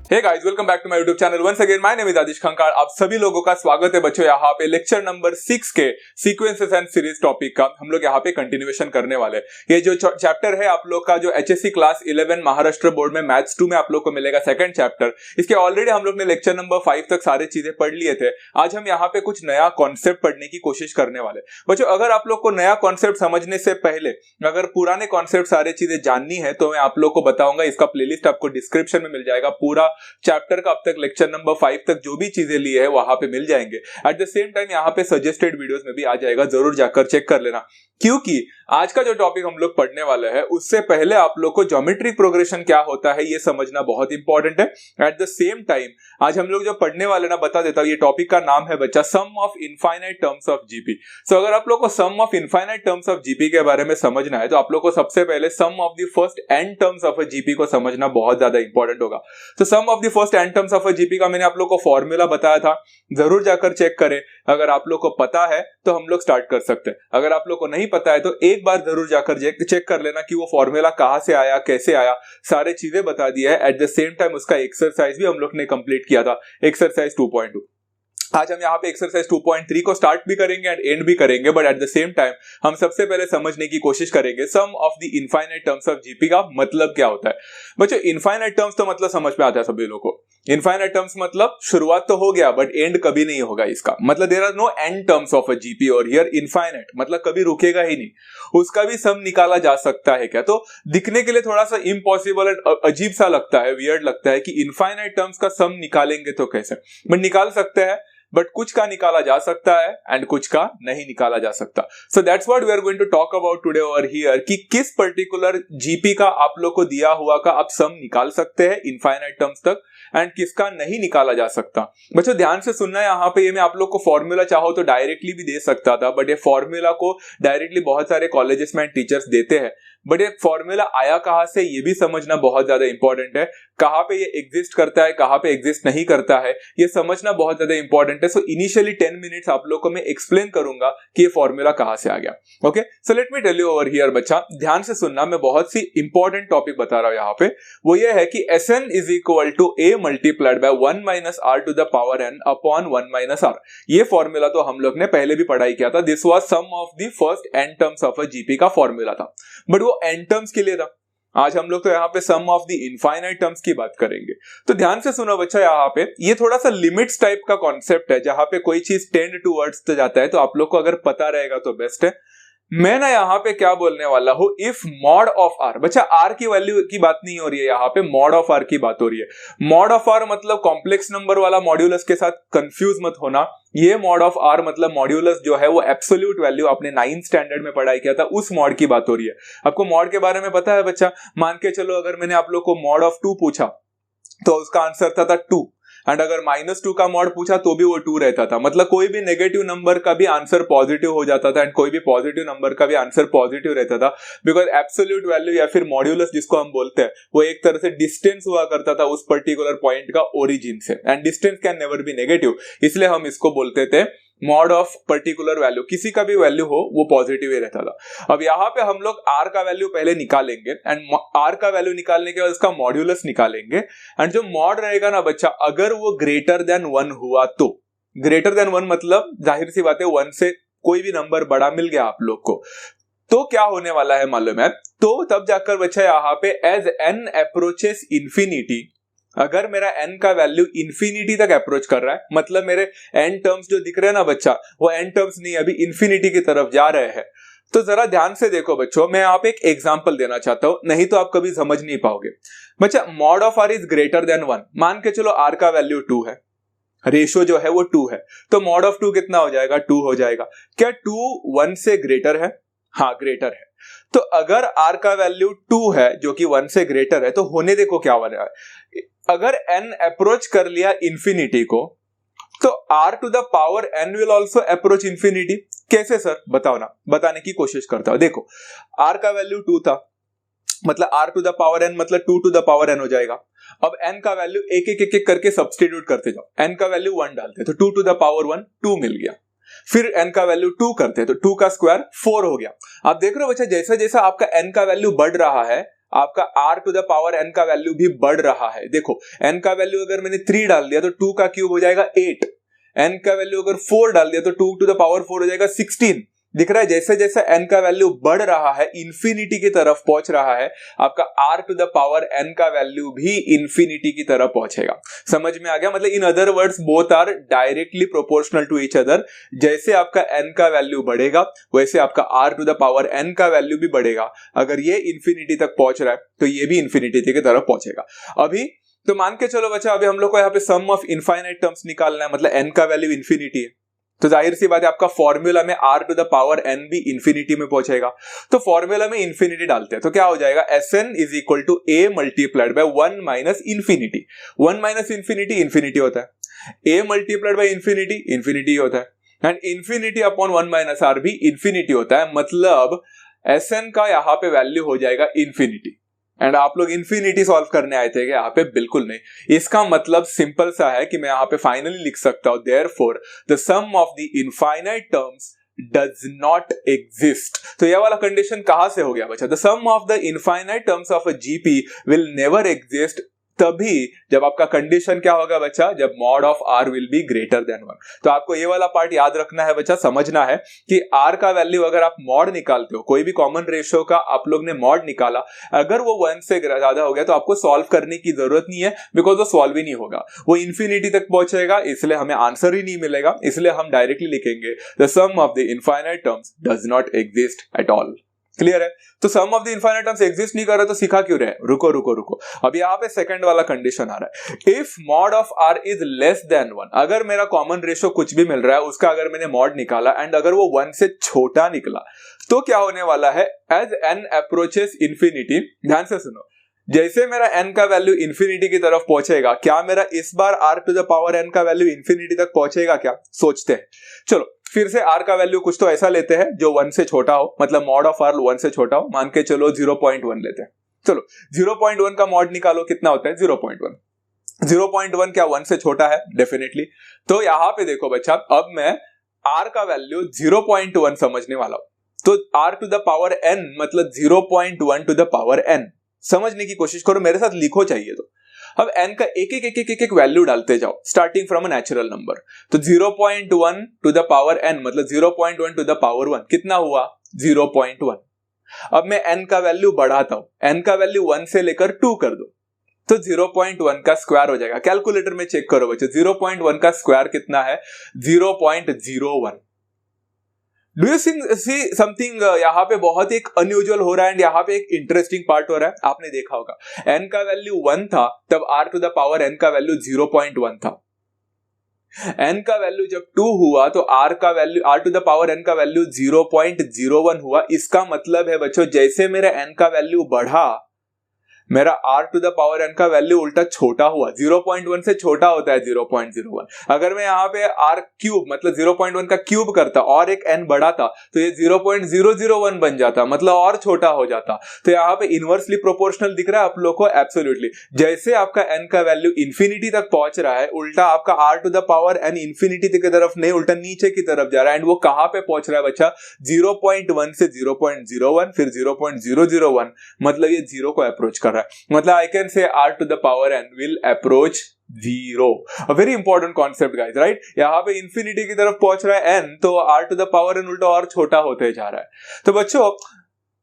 Hey guys, welcome back to my YouTube channel once again. My name is Aadish Khankar. आप सभी लोगों का स्वागत है बच्चों यहाँ पे लेक्चर नंबर 6 के सीक्वेंसेस एंड सीरीज टॉपिक का हम लोग यहाँ पे कंटिन्यूएशन करने वाले। ये जो चैप्टर है आप लोग का जो एचएससी क्लास 11 महाराष्ट्र बोर्ड में मैथ्स 2 में आप लोग को मिलेगा सेकंड चैप्टर। इसके ऑलरेडी हम लोग ने लेक्चर नंबर 5 तक सारी चीजें पढ़ लिए थे। आज हम यहाँ पे कुछ नया कॉन्सेप्ट पढ़ने की कोशिश करने वाले। बच्चों अगर आप लोग को नया कॉन्सेप्ट समझने से पहले अगर पुराने कॉन्सेप्ट सारी चीजें जाननी है तो मैं आप लोग को बताऊंगा। इसका प्लेलिस्ट आपको डिस्क्रिप्शन में मिल जाएगा। पूरा चैप्टर का अब तक लेक्चर नंबर 5 तक जो भी चीजें ली है वहां पे मिल जाएंगे। एट द सेम टाइम यहाँ पे सजेस्टेड वीडियोस में भी आ जाएगा, जरूर जाकर चेक कर लेना। क्योंकि आज का जो टॉपिक हम लोग पढ़ने वाले हैं उससे पहले आप लोग को ज्योमेट्रिक प्रोग्रेशन क्या होता है ये समझना बहुत इंपॉर्टेंट है। एट द सेम टाइम आज हम लोग जो पढ़ने वाले ना बता देता हूं, ये टॉपिक का नाम है बच्चा sum of infinite terms of GP. So अगर आप लोग को sum of infinite terms of GP के बारे में समझना है तो आप लोग को सबसे पहले sum of the first n terms of a GP को समझना बहुत ज्यादा इंपॉर्टेंट होगा। तो sum of the first n terms of a GP का मैंने आप लोग को फॉर्मूला बताया था, जरूर जाकर चेक करें। अगर आप लोग को पता है तो हम लोग स्टार्ट कर सकते हैं, अगर आप लोग को नहीं पता है तो एक बार जरूर जाकर चेक कर लेना कि वो फॉर्मूला कहां से आया, कैसे आया, सारे चीजें बता दिया है। एट द सेम टाइम उसका एक्सरसाइज भी हम लोग ने कंप्लीट किया था, एक्सरसाइज 2.2। आज हम यहाँ पे एक्सरसाइज 2.3 को स्टार्ट भी करेंगे एंड एंड भी करेंगे, but at the same time हम सबसे पहले समझने की कोशिश करेंगे sum of the infinite terms of GP का मतलब क्या होता है। बच्चों इनफाइनाइट टर्म्स तो मतलब समझ में आता है सभी लोगों को। इनफाइनाइट टर्म्स मतलब शुरुआत तो हो गया बट एंड कभी नहीं होगा इसका मतलब। There are no end terms of a GP और हियर इनफाइनाइट मतलब कभी रुकेगा ही नहीं। उसका भी सम निकाला जा सकता है क्या, तो दिखने के लिए थोड़ा सा इम्पॉसिबल एंड अजीब सा लगता है, वियर्ड लगता है कि इनफाइनाइट टर्म्स का सम निकालेंगे तो कैसे, बट निकाल सकते हैं। बट कुछ का निकाला जा सकता है एंड कुछ का नहीं निकाला जा सकता। So that's what we are going to talk about today over here कि किस पर्टिकुलर जीपी का आप लोग को दिया हुआ का आप सम निकाल सकते हैं इनफाइनाइट टर्म्स तक एंड किसका नहीं निकाला जा सकता। बच्चों ध्यान से सुनना, यहाँ पे ये मैं आप लोग को फॉर्मूला चाहो तो डायरेक्टली भी दे सकता था, बट ये फॉर्मूला को डायरेक्टली बहुत सारे कॉलेजेस में टीचर्स देते हैं, बट ये फॉर्मूला आया कहां से ये भी समझना बहुत ज्यादा इंपॉर्टेंट है। कहां पे ये एग्जिस्ट करता है, कहां पे एग्जिस्ट नहीं करता है, ये समझना बहुत ज्यादा इंपॉर्टेंट है। सो इनिशियली 10 मिनट्स आप लोग को मैं एक्सप्लेन करूंगा कि ये फॉर्मूला कहां से आ गया। Okay, so let me tell you over here बच्चा, ध्यान से सुनना, मैं बहुत सी इंपॉर्टेंट टॉपिक बता रहा हूं यहाँ पे। वो ये है कि Sn is equal to a multiplied by 1 minus r to the power n upon 1 minus r। ये फॉर्मूला तो हम लोग ने पहले भी पढ़ाई किया था। This was sum of the first n terms of a GP का फॉर्मूला था, बट वो n टर्म्स के लिए था। आज हम लोग तो यहाँ पे sum of the infinite terms की बात करेंगे। तो ध्यान से सुनो बच्चा, यहाँ पे ये थोड़ा सा लिमिट्स टाइप का कॉन्सेप्ट है जहां पे कोई चीज टेंड टूवर्ड्स तो जाता है, तो आप लोग को अगर पता रहेगा तो बेस्ट है। मैं ना यहाँ पे क्या बोलने वाला हूं, इफ मॉड ऑफ आर, बच्चा आर की वैल्यू की बात नहीं हो रही है, यहाँ पे मॉड ऑफ आर की बात हो रही है। मॉड ऑफ आर मतलब कॉम्प्लेक्स नंबर वाला मॉड्यूलस के साथ कंफ्यूज मत होना। ये मॉड ऑफ आर मतलब मॉड्यूलस जो है वो एब्सोल्यूट वैल्यू आपने 9th स्टैंडर्ड में पढ़ाई किया था, उस मॉड की बात हो रही है। आपको मॉड के बारे में पता है बच्चा? मान के चलो अगर मैंने आप लोग को मॉड ऑफ 2 पूछा तो उसका आंसर था 2, एंड अगर -2 का मॉड पूछा तो भी वो 2 रहता था। मतलब कोई भी नेगेटिव नंबर का भी आंसर पॉजिटिव हो जाता था एंड कोई भी पॉजिटिव नंबर का भी आंसर पॉजिटिव रहता था, बिकॉज एब्सोल्यूट वैल्यू या फिर मॉड्यूलस जिसको हम बोलते हैं वो एक तरह से डिस्टेंस हुआ करता था उस पर्टिकुलर पॉइंट का ओरिजिन से, and distance can never be negative, इसलिए हम इसको बोलते थे मॉड ऑफ पर्टिकुलर वैल्यू। किसी का भी वैल्यू हो वो पॉजिटिव ही रहता था। अब यहाँ पे हम लोग r का वैल्यू पहले निकालेंगे एंड r का वैल्यू निकालने के बाद उसका मॉड्यूलस निकालेंगे, एंड जो मॉड रहेगा ना बच्चा, अगर वो ग्रेटर देन 1 हुआ तो, ग्रेटर देन 1 मतलब जाहिर सी बात है 1 से कोई भी नंबर बड़ा मिल गया आप लोग को, तो क्या होने वाला है मालूम है? तो तब जाकर बच्चा यहाँ पे एज n अप्रोचेस इंफिनिटी, अगर मेरा n का वैल्यू इंफिनिटी तक अप्रोच कर रहा है, मतलब मेरे n टर्म्स जो दिख रहे हैं ना बच्चा, वो n टर्म्स नहीं अभी इंफिनिटी की तरफ जा रहे हैं। तो जरा ध्यान से देखो बच्चों, मैं यहाँ पे एक एग्जांपल देना चाहता हूं, नहीं तो आप कभी समझ नहीं पाओगे। बच्चा mod of r is greater than 1, मान के चलो r का वैल्यू 2 है, रेशो जो है वो 2 है, तो मॉड ऑफ 2 कितना हो जाएगा? 2 हो जाएगा। क्या 2 1 से ग्रेटर है? हाँ ग्रेटर है। तो अगर r का वैल्यू 2 है जो कि 1 से ग्रेटर है, तो होने देखो क्या बन रहा है। अगर n अप्रोच कर लिया इंफिनिटी को तो r to the power n will also approach infinity. कैसे सर बताओ ना, बताने की कोशिश करता हूं। देखो r का वैल्यू 2 था, मतलब r to the power n मतलब 2 टू द पावर n हो जाएगा। अब n का वैल्यू एक एक करके सब्स्टिट्यूट करते जाओ, n का वैल्यू 1 डालते तो 2 टू द पावर 1 2 मिल गया, फिर n का वैल्यू 2 करते तो 2 का स्क्वायर 4 हो गया। आप देख रहे हो बच्चा, जैसा जैसा आपका n का वैल्यू बढ़ रहा है आपका r to the power n का वैल्यू भी बढ़ रहा है। देखो n का वैल्यू अगर मैंने 3 डाल दिया तो 2 का क्यूब हो जाएगा 8, n का वैल्यू अगर 4 डाल दिया तो 2 टू द पावर 4 हो जाएगा 16। दिख रहा है जैसे जैसे n का वैल्यू बढ़ रहा है, इंफिनिटी की तरफ पहुंच रहा है, आपका r to the power n का वैल्यू भी इंफिनिटी की तरफ पहुंचेगा। समझ में आ गया? मतलब in other words both are directly proportional to each other. जैसे आपका n का वैल्यू बढ़ेगा वैसे आपका r to the power n का वैल्यू भी बढ़ेगा। अगर ये इंफिनिटी तक पहुंच रहा है तो ये भी इंफिनिटी की तरफ पहुंचेगा। अभी तो मान के चलो बच्चा, अभी हम लोग को यहाँ पे सम ऑफ इनफाइनाइट टर्म्स निकालना है, मतलब n का वैल्यू इंफिनिटी है, तो जाहिर सी बात है आपका फॉर्मूला में r to the power n भी इंफिनिटी में पहुंचेगा। तो फॉर्मूला में इंफिनिटी डालते हैं तो क्या हो जाएगा, Sn is equal to a multiplied by 1 minus infinity. 1 minus infinity infinity होता है, a multiplied by infinity infinity होता है, and infinity upon 1 minus r भी इंफिनिटी होता है। मतलब Sn का यहाँ पे वैल्यू हो जाएगा इंफिनिटी। एंड आप लोग इंफिनिटी सॉल्व करने आए थे क्या यहाँ पे? बिल्कुल नहीं। इसका मतलब सिंपल सा है कि मैं यहाँ पे फाइनली लिख सकता हूं therefore the sum of the infinite terms does not exist. तो यह वाला कंडीशन कहां से हो गया बच्चा? The sum of the infinite terms of a GP will never exist तभी जब आपका कंडीशन क्या होगा बच्चा, जब mod of r will be greater than 1। तो आपको ये वाला पार्ट याद रखना है बच्चा, समझना है कि r का वैल्यू अगर आप मॉड निकालते हो, कोई भी कॉमन रेशियो का आप लोग ने मॉड निकाला, अगर वो 1 से ज्यादा हो गया तो आपको सॉल्व करने की जरूरत नहीं है, बिकॉज वो सॉल्व ही नहीं होगा, वो इंफिनिटी तक पहुंचेगा, इसलिए हमें आंसर ही नहीं मिलेगा। इसलिए हम डायरेक्टली लिखेंगे the sum of the infinite terms does not exist at all. Clear है? तो sum of the infinite terms exist नहीं कर रहा तो सिखा क्यों रहे? रुको रुको रुको, अब यहाँ पे सेकंड वाला कंडीशन आ रहा है। If mod of r is less than 1, अगर मेरा कॉमन रेशियो कुछ भी मिल रहा है उसका अगर मैंने मॉड निकाला एंड अगर वो 1 से छोटा निकला तो क्या होने वाला है? एज n अप्रोचेस इंफिनिटी, ध्यान से सुनो, जैसे मेरा n का वैल्यू इंफिनिटी की तरफ पहुंचेगा, क्या मेरा इस बार r to the power n का वैल्यू इंफिनिटी तक पहुंचेगा क्या? सोचते हैं। चलो फिर से r का वैल्यू कुछ तो ऐसा लेते हैं जो 1 से छोटा हो, मतलब मॉड ऑफ r 1 से छोटा हो, मान के चलो 0.1 लेते हैं। चलो 0.1 का मॉड निकालो, कितना होता है? 0.1। 0.1 क्या 1 से छोटा है? डेफिनेटली। तो यहां पे देखो बच्चा, अब मैं r का वैल्यू 0.1 समझने वाला हूं, तो r to the power n मतलब 0.1 टू द पावर n समझने की कोशिश करो, मेरे साथ लिखो चाहिए तो। अब n का एक वैल्यू डालते जाओ starting from a natural number. तो 0.1 टू द पावर n मतलब 0.1 टू द पावर 1 कितना हुआ? 0.1। अब मैं n का वैल्यू बढ़ाता हूं, n का वैल्यू 1 से लेकर 2 कर दो तो 0.1 का स्क्वायर हो जाएगा। कैलकुलेटर में चेक करो बच्चों, 0.1 का स्क्वायर कितना है? 0.01। डू यू सी समथिंग यहाँ पे बहुत एक अनयूजुअल हो रहा है एंड यहाँ पे एक इंटरेस्टिंग पार्ट हो रहा है। आपने देखा होगा n का वैल्यू 1 था तब r to the power n का वैल्यू 0.1 था, n का वैल्यू जब 2 हुआ तो r का value r to the power n का वैल्यू 0.01 हुआ। इसका मतलब है बच्चों जैसे मेरा n का वैल्यू बढ़ा, मेरा r to the power n का वैल्यू उल्टा छोटा हुआ। 0.1 से छोटा होता है 0.01। अगर मैं यहाँ पे r क्यूब मतलब 0.1 का क्यूब करता और एक n बढ़ाता तो ये 0.001 बन जाता, मतलब और छोटा हो जाता। तो यहाँ पे इनवर्सली प्रोपोर्शनल दिख रहा है आप लोग को? एब्सोल्युटली। जैसे आपका n का वैल्यू इंफिनिटी तक पहुंच रहा है, उल्टा आपका r to the power n infinity की तरफ नहीं, उल्टा नीचे की तरफ जा रहा है। एंड वो कहां पे पहुंच रहा है बच्चा? 0.1 से 0.01 फिर 0.001, मतलब ये 0 को अप्रोच कर रहा है। मतलब I can say r to the power n will approach 0। A very important concept guys, right? यहाँ पे इंफिनिटी की तरफ पहुंच रहा है n, तो r to the power n उल्टा और छोटा होते जा रहा है। तो बच्चों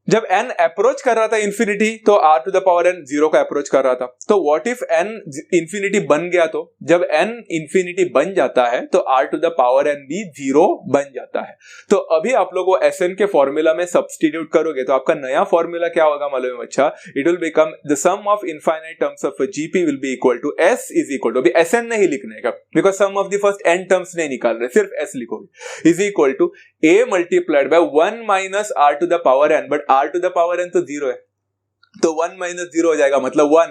जब n अप्रोच कर रहा था इंफिनिटी तो r to the power n 0 का अप्रोच कर रहा था। तो व्हाट इफ n इंफिनिटी बन गया? तो जब n इंफिनिटी बन जाता है तो r to the power n भी 0 बन जाता है। तो अभी आप लोग वो Sn के फॉर्मूला में सब्स्टिट्यूट करोगे तो आपका नया फॉर्मूला क्या होगा मालूम है बच्चा? It will become the sum of infinite terms of GP will be equal to s is equal to, अभी Sn नहीं लिखने का because sum of the first n terms नहीं निकाल रहे, सिर्फ s लिखोगे, is equal to a multiplied by 1 minus r to the power n, but r to the power n तो 0 है, तो 1 माइनस 0 हो जाएगा, मतलब 1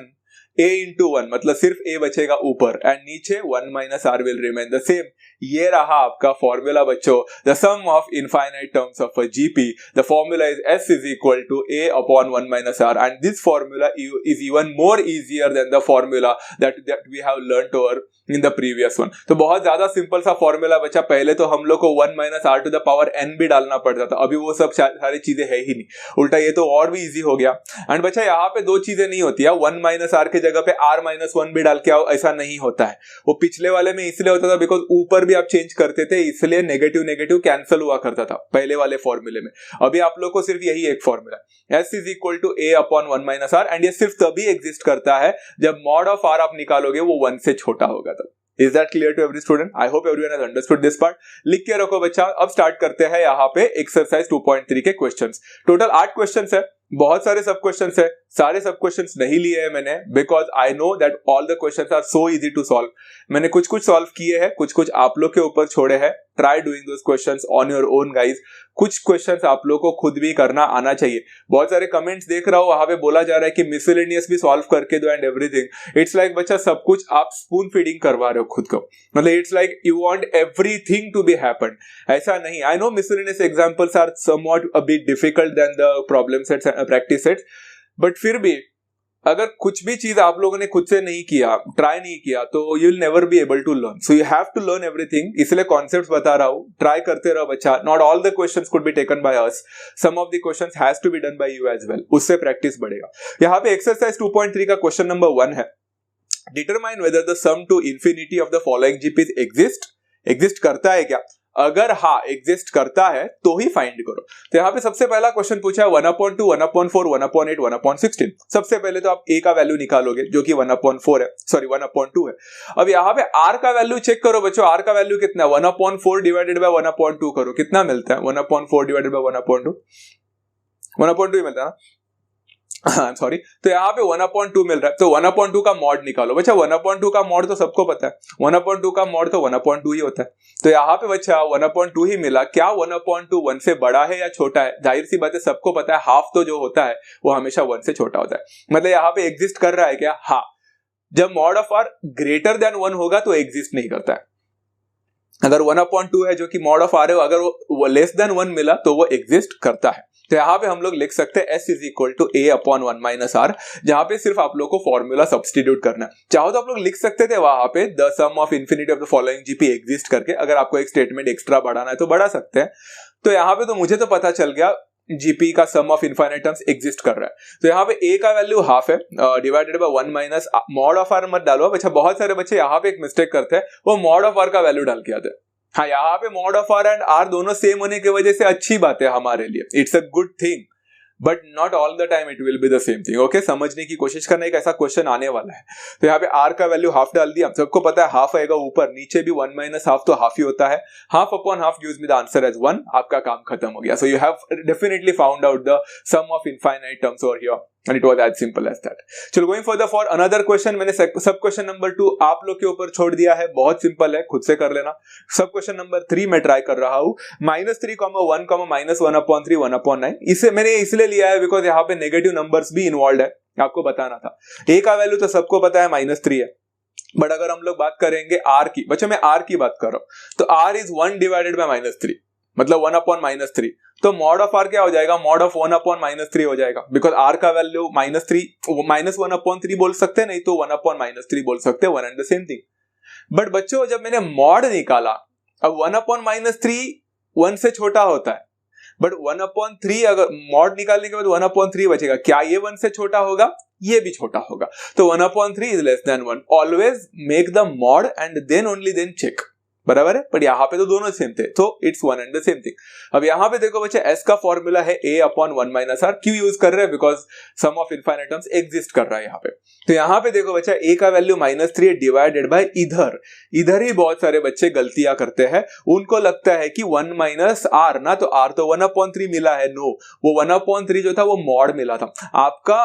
a इंटू 1 मतलब सिर्फ a बचेगा ऊपर एंड नीचे 1 minus r will remain the same. ये रहा आपका फॉर्मूला बच्चों, the sum of infinite terms of a GP, the formula is S is equal to A upon 1 minus R, and this formula is even more easier than the formula that we have learnt over in the previous one. तो बहुत ज्यादा simple सा formula बच्चा, पहले तो हम लोग को 1 minus R to the power n भी डालना पड़ता था, अभी वो सब सारी चीजें है ही नहीं, उल्टा ये तो और भी इजी हो गया। एंड बच्चा यहाँ पे दो चीजें नहीं होती है, 1 minus R के जगह पे R minus 1 भी डाल के आओ, ऐसा नहीं होता है। वो पिछले वाले में इसलिए होता था बिकॉज ऊपर भी आप चेंज करते थे, इसलिए नेगेटिव नेगेटिव कैंसिल हुआ करता था पहले वाले फॉर्मूले में। अभी आप लोग को सिर्फ यही एक फॉर्मूला है, S is equal to A upon 1 minus R, and ये सिर्फ तभी एग्जिस्ट करता है जब मॉड ऑफ R आप निकालोगे वो 1 से छोटा होगा तब। Is that clear to every student? I hope everyone has understood this part. लिख के रखो बच्चा। अब स्टार्ट करते हैं यहाँ पे एक्सरसाइज 2.3 के क्वेश्चंस। टोटल 8 क्वेश्चंस है, बहुत सारे सब क्वेश्चंस है, सारे सब क्वेश्चंस नहीं लिए हैं मैंने because I know that all the questions are so easy to solve. मैंने कुछ कुछ सॉल्व किए हैं, कुछ कुछ आप लोग के ऊपर छोड़े हैं। Try doing those questions on your own guys. कुछ क्वेश्चंस आप लोग को खुद भी करना आना चाहिए। बहुत सारे कमेंट्स देख रहा हूं, वहां पे बोला जा रहा है कि मिसलेनियस भी सॉल्व करके दो एंड एवरीथिंग। इट्स लाइक बच्चा सब कुछ आप स्पून फीडिंग करवा रहे हो खुद को, मतलब it's like you want everything to be happen. ऐसा नहीं। I know miscellaneous examples are somewhat a bit difficult than the problem sets and practice sets, but फिर भी अगर कुछ भी चीज आप लोगों ने खुद से नहीं किया, ट्राई नहीं किया, तो you will never be able to learn. So you have to learn everything. इसलिए कॉन्सेप्ट्स बता रहा हूं, ट्राई करते रहो बच्चा। Not all the questions could be taken by us, some of the questions has to be done by you as well. उससे practice बढ़ेगा। यहाँ पे एक्सरसाइज 2.3 का क्वेश्चन नंबर 1 है, determine whether the sum to infinity of the following GPs exist करता है क्या? अगर हाँ एग्जिस्ट करता है तो ही फाइंड करो। तो यहाँ पे सबसे पहला क्वेश्चन पूछा है 1/2, 1/4, 1/8, 1/16। सबसे पहले तो आप a का वैल्यू निकालोगे जो कि 1/4 है, सॉरी 1/2 है। अब यहाँ पे r का वैल्यू चेक करो बच्चों, r का वैल्यू कितना है? 1/4 डिवाइडेड बाय 1/2 करो, कितना मिलता है? 1/4 डिवाइडेड बाय 1/2 1/2 ही मिलता है ना, सॉरी। तो यहाँ पे 1/2 मिल रहा है, तो 1/2 का मॉड निकालो बच्चा। 1/2 का मॉड तो सबको पता है, 1/2 का मॉड तो 1/2 ही होता है। तो यहाँ पे बच्चा 1/2 ही मिला। क्या 1/2 1 से बड़ा है या छोटा है? जाहिर सी बात है, सबको पता है हाफ तो जो होता है वो हमेशा 1 से छोटा होता है। मतलब यहाँ पे एग्जिस्ट कर रहा है क्या? हाँ। जब mod of r greater than 1 होगा तो एग्जिस्ट नहीं करता है। अगर 1/2 है जो कि मॉड ऑफ आर है, अगर वो लेस देन 1 मिला तो वो एग्जिस्ट करता है। तो यहाँ पे हम लोग लिख सकते हैं S is equal to A upon 1 minus R, जहां पे सिर्फ आप लोग को फॉर्मूला सब्स्टिट्यूट करना है। चाहो तो आप लोग लिख सकते थे वहां पे the sum of infinity of the following GP exist करके, अगर आपको एक स्टेटमेंट एक्स्ट्रा बढ़ाना है तो बढ़ा सकते हैं। तो यहाँ पे तो मुझे तो पता चल गया जीपी का sum of infinite terms exist कर रहा है। तो यहाँ पे a का वैल्यू हाफ है, divided by 1 minus mod of r मत डालो। अच्छा, बहुत सारे बच्चे यहाँ पे एक मिस्टेक करते हैं, वो मॉड ऑफ आर का वैल्यू डाल के आते हैं। हाँ, यहाँ पे mod of r and r दोनों सेम होने की वजह से अच्छी बात है हमारे लिए, it's a good thing, but not all the time it will be the same thing. Okay, समझने की कोशिश करना, एक ऐसा क्वेश्चन आने वाला है। तो यहाँ पे r का वैल्यू हाफ डाल दिया, सबको पता है हाफ आएगा ऊपर, नीचे भी 1 माइनस हाफ तो हाफ ही होता है। Half upon half gives me the answer as 1, आपका काम खत्म हो गया। So you have definitely found out the sum of infinite terms over here and it was as simple as that. चलो going for the for another question, मैंने सब question number 2 आप लोग के ऊपर छोड़ दिया है, बहुत सिंपल है, खुद से कर लेना। सब क्वेश्चन नंबर 3 में ट्राई कर रहा हूं, -3, 1, -1/3, 1/9। इसे मैंने इसलिए लिया है बिकॉज यहाँ पे नेगेटिव नंबर्स भी इन्वॉल्व है, आपको बताना था। a का वैल्यू तो सबको पता है -3 है, बट अगर हम लोग बात करेंगे r की, बच्चों मैं r की बात कर रहा हूं, तो r इज 1 डिवाइडेड बाय -3, मतलब 1/-3। तो मॉड ऑफ आर क्या हो जाएगा? मॉड ऑफ 1/-3 हो जाएगा, बिकॉज आर का वैल्यू -1/3 बोल सकते हैं, नहीं तो 1/-3 बोल सकते हैं, 1 and the same thing. But बच्चों जब मैंने मॉड निकाला, अब 1/-3 1 से छोटा होता है, बट 1/3 अगर मॉड निकालने के बाद 1/3 बचेगा, क्या ये 1 से छोटा होगा? ये भी छोटा होगा। तो 1/3 is less than 1। Always make the mod and then only then check, बराबर है। पर यहाँ पे तो दोनों सेम थे, तो it's 1 and the same thing. अब यहाँ पे देखो बच्चे, S का फॉर्मूला है A/1 माइनस R। क्यों यूज कर रहे हैं? Because sum of infinite terms exist कर रहा है यहाँ पे। तो यहाँ पे देखो बच्चा, A का वैल्यू -3 डिवाइडेड बाय इधर ही बहुत सारे बच्चे गलतियां करते हैं। उनको लगता है कि 1 माइनस R ना, तो R तो 1/3 मिला है। नो, वो 1/3 जो था वो मॉड मिला था। आपका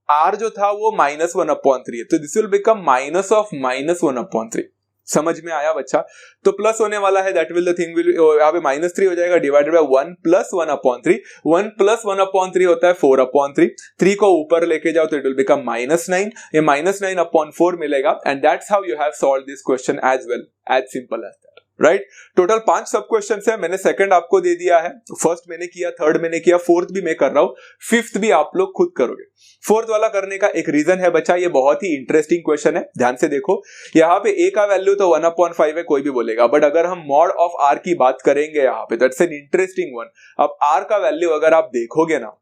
R जो था वो -1/3 है, तो this will become minus of -1/3। समझ में आया बच्चा? तो प्लस होने वाला है, that will the thing will, यहाँ पे -3 हो जाएगा डिवाइडेड बाय 1 प्लस 1/3। 1 प्लस 1/3 होता है 4/3। 3 को ऊपर लेके जाओ तो इट विल बिकम -9। ये -9/4 मिलेगा, and that's how you have solve this question as well, as simple as that. Right. Total 5 सब क्वेश्चन है, मैंने सेकंड आपको दे दिया है, फर्स्ट मैंने किया, थर्ड मैंने किया, फोर्थ भी मैं कर रहा हूं, फिफ्थ भी आप लोग खुद करोगे। फोर्थ वाला करने का एक रीजन है बच्चा, ये बहुत ही इंटरेस्टिंग क्वेश्चन है, ध्यान से देखो। यहाँ पे a का वैल्यू तो 1/5 है, कोई भी बोलेगा, बट अगर हम मॉड ऑफ r की बात करेंगे यहाँ पे, दैट्स एन इंटरेस्टिंग वन। अब r का वैल्यू अगर आप देखोगे ना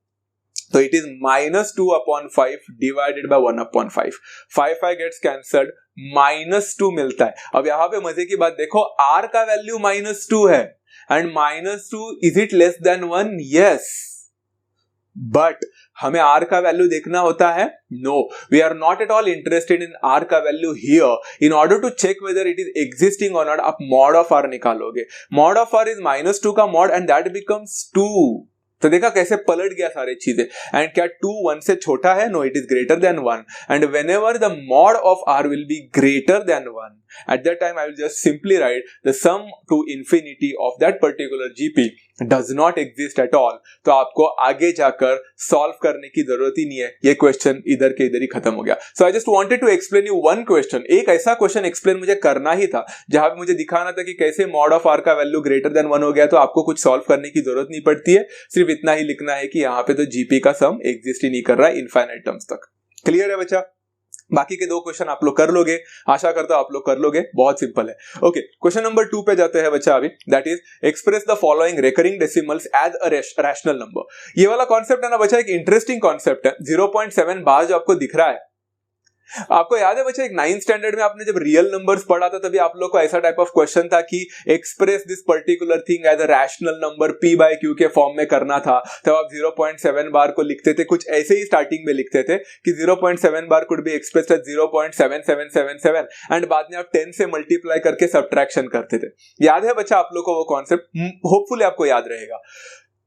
तो इट इज -2/5 डिवाइडेड बाय 1/5, 5 गेट्स कैंसल्ड, -2 मिलता है। अब यहां पे मजे की बात देखो, r का वैल्यू -2 है and -2 is it less than 1? Yes, but हमें r का वैल्यू देखना होता है। No, we are not at all interested in r का value here. In order to check whether it is existing और नॉट, आप मॉड ऑफ r निकालोगे। Mod of r is -2 का मॉड एंड दैट बिकम्स 2। तो देखा कैसे पलट गया सारी चीजें। एंड क्या 2 1 से छोटा है? No, it is greater than 1। And whenever the mod of r will be greater than 1, at that time I will just simply write the sum to infinity of that particular GP does not exist at all। तो आपको आगे जाकर solve करने की जरूरत ही नहीं है, ये क्वेश्चन इधर के इधर ही खत्म हो गया। So I just wanted to explain you one question. एक ऐसा क्वेश्चन एक्सप्लेन मुझे करना ही था जहां पे मुझे दिखाना था कि कैसे मॉड ऑफ r का वैल्यू ग्रेटर देन 1 हो गया, तो आपको कुछ सॉल्व करने की जरूरत नहीं पड़ती है, सिर्फ इतना ही लिखना है कि यहाँ पे तो GP का सम एग्जिस्ट ही नहीं कर रहा है इनफाइनाइट टर्म्स तक। क्लियर है बच्चा? बाकी के 2 क्वेश्चन आप लोग कर लोगे, आशा करता हूं आप लोग कर लोगे, बहुत सिंपल है। ओके, क्वेश्चन नंबर 2 पे जाते हैं बच्चा अभी, that is express the following recurring decimals as a rational number. ये वाला कॉन्सेप्ट है ना बच्चा, एक इंटरेस्टिंग कॉन्सेप्ट है। 0.7 बार जो आपको दिख रहा है, आपको याद है बच्चा एक 9th स्टैंडर्ड में आपने जब रियल नंबर्स पढ़ा था तभी आप लोग को ऐसा टाइप ऑफ क्वेश्चन था कि express this particular thing as a rational number p/q के फॉर्म में करना था। तब आप 0.7 बार को लिखते थे, कुछ ऐसे ही स्टार्टिंग में लिखते थे कि 0.7 bar could be expressed as 0.7777 and बाद में आप 10 से मल्टीप्लाई करके सब्ट्रैक्शन करते थे। याद है बच्चा आप लोग को वो कॉन्सेप्ट? होपफुली आपको याद रहेगा।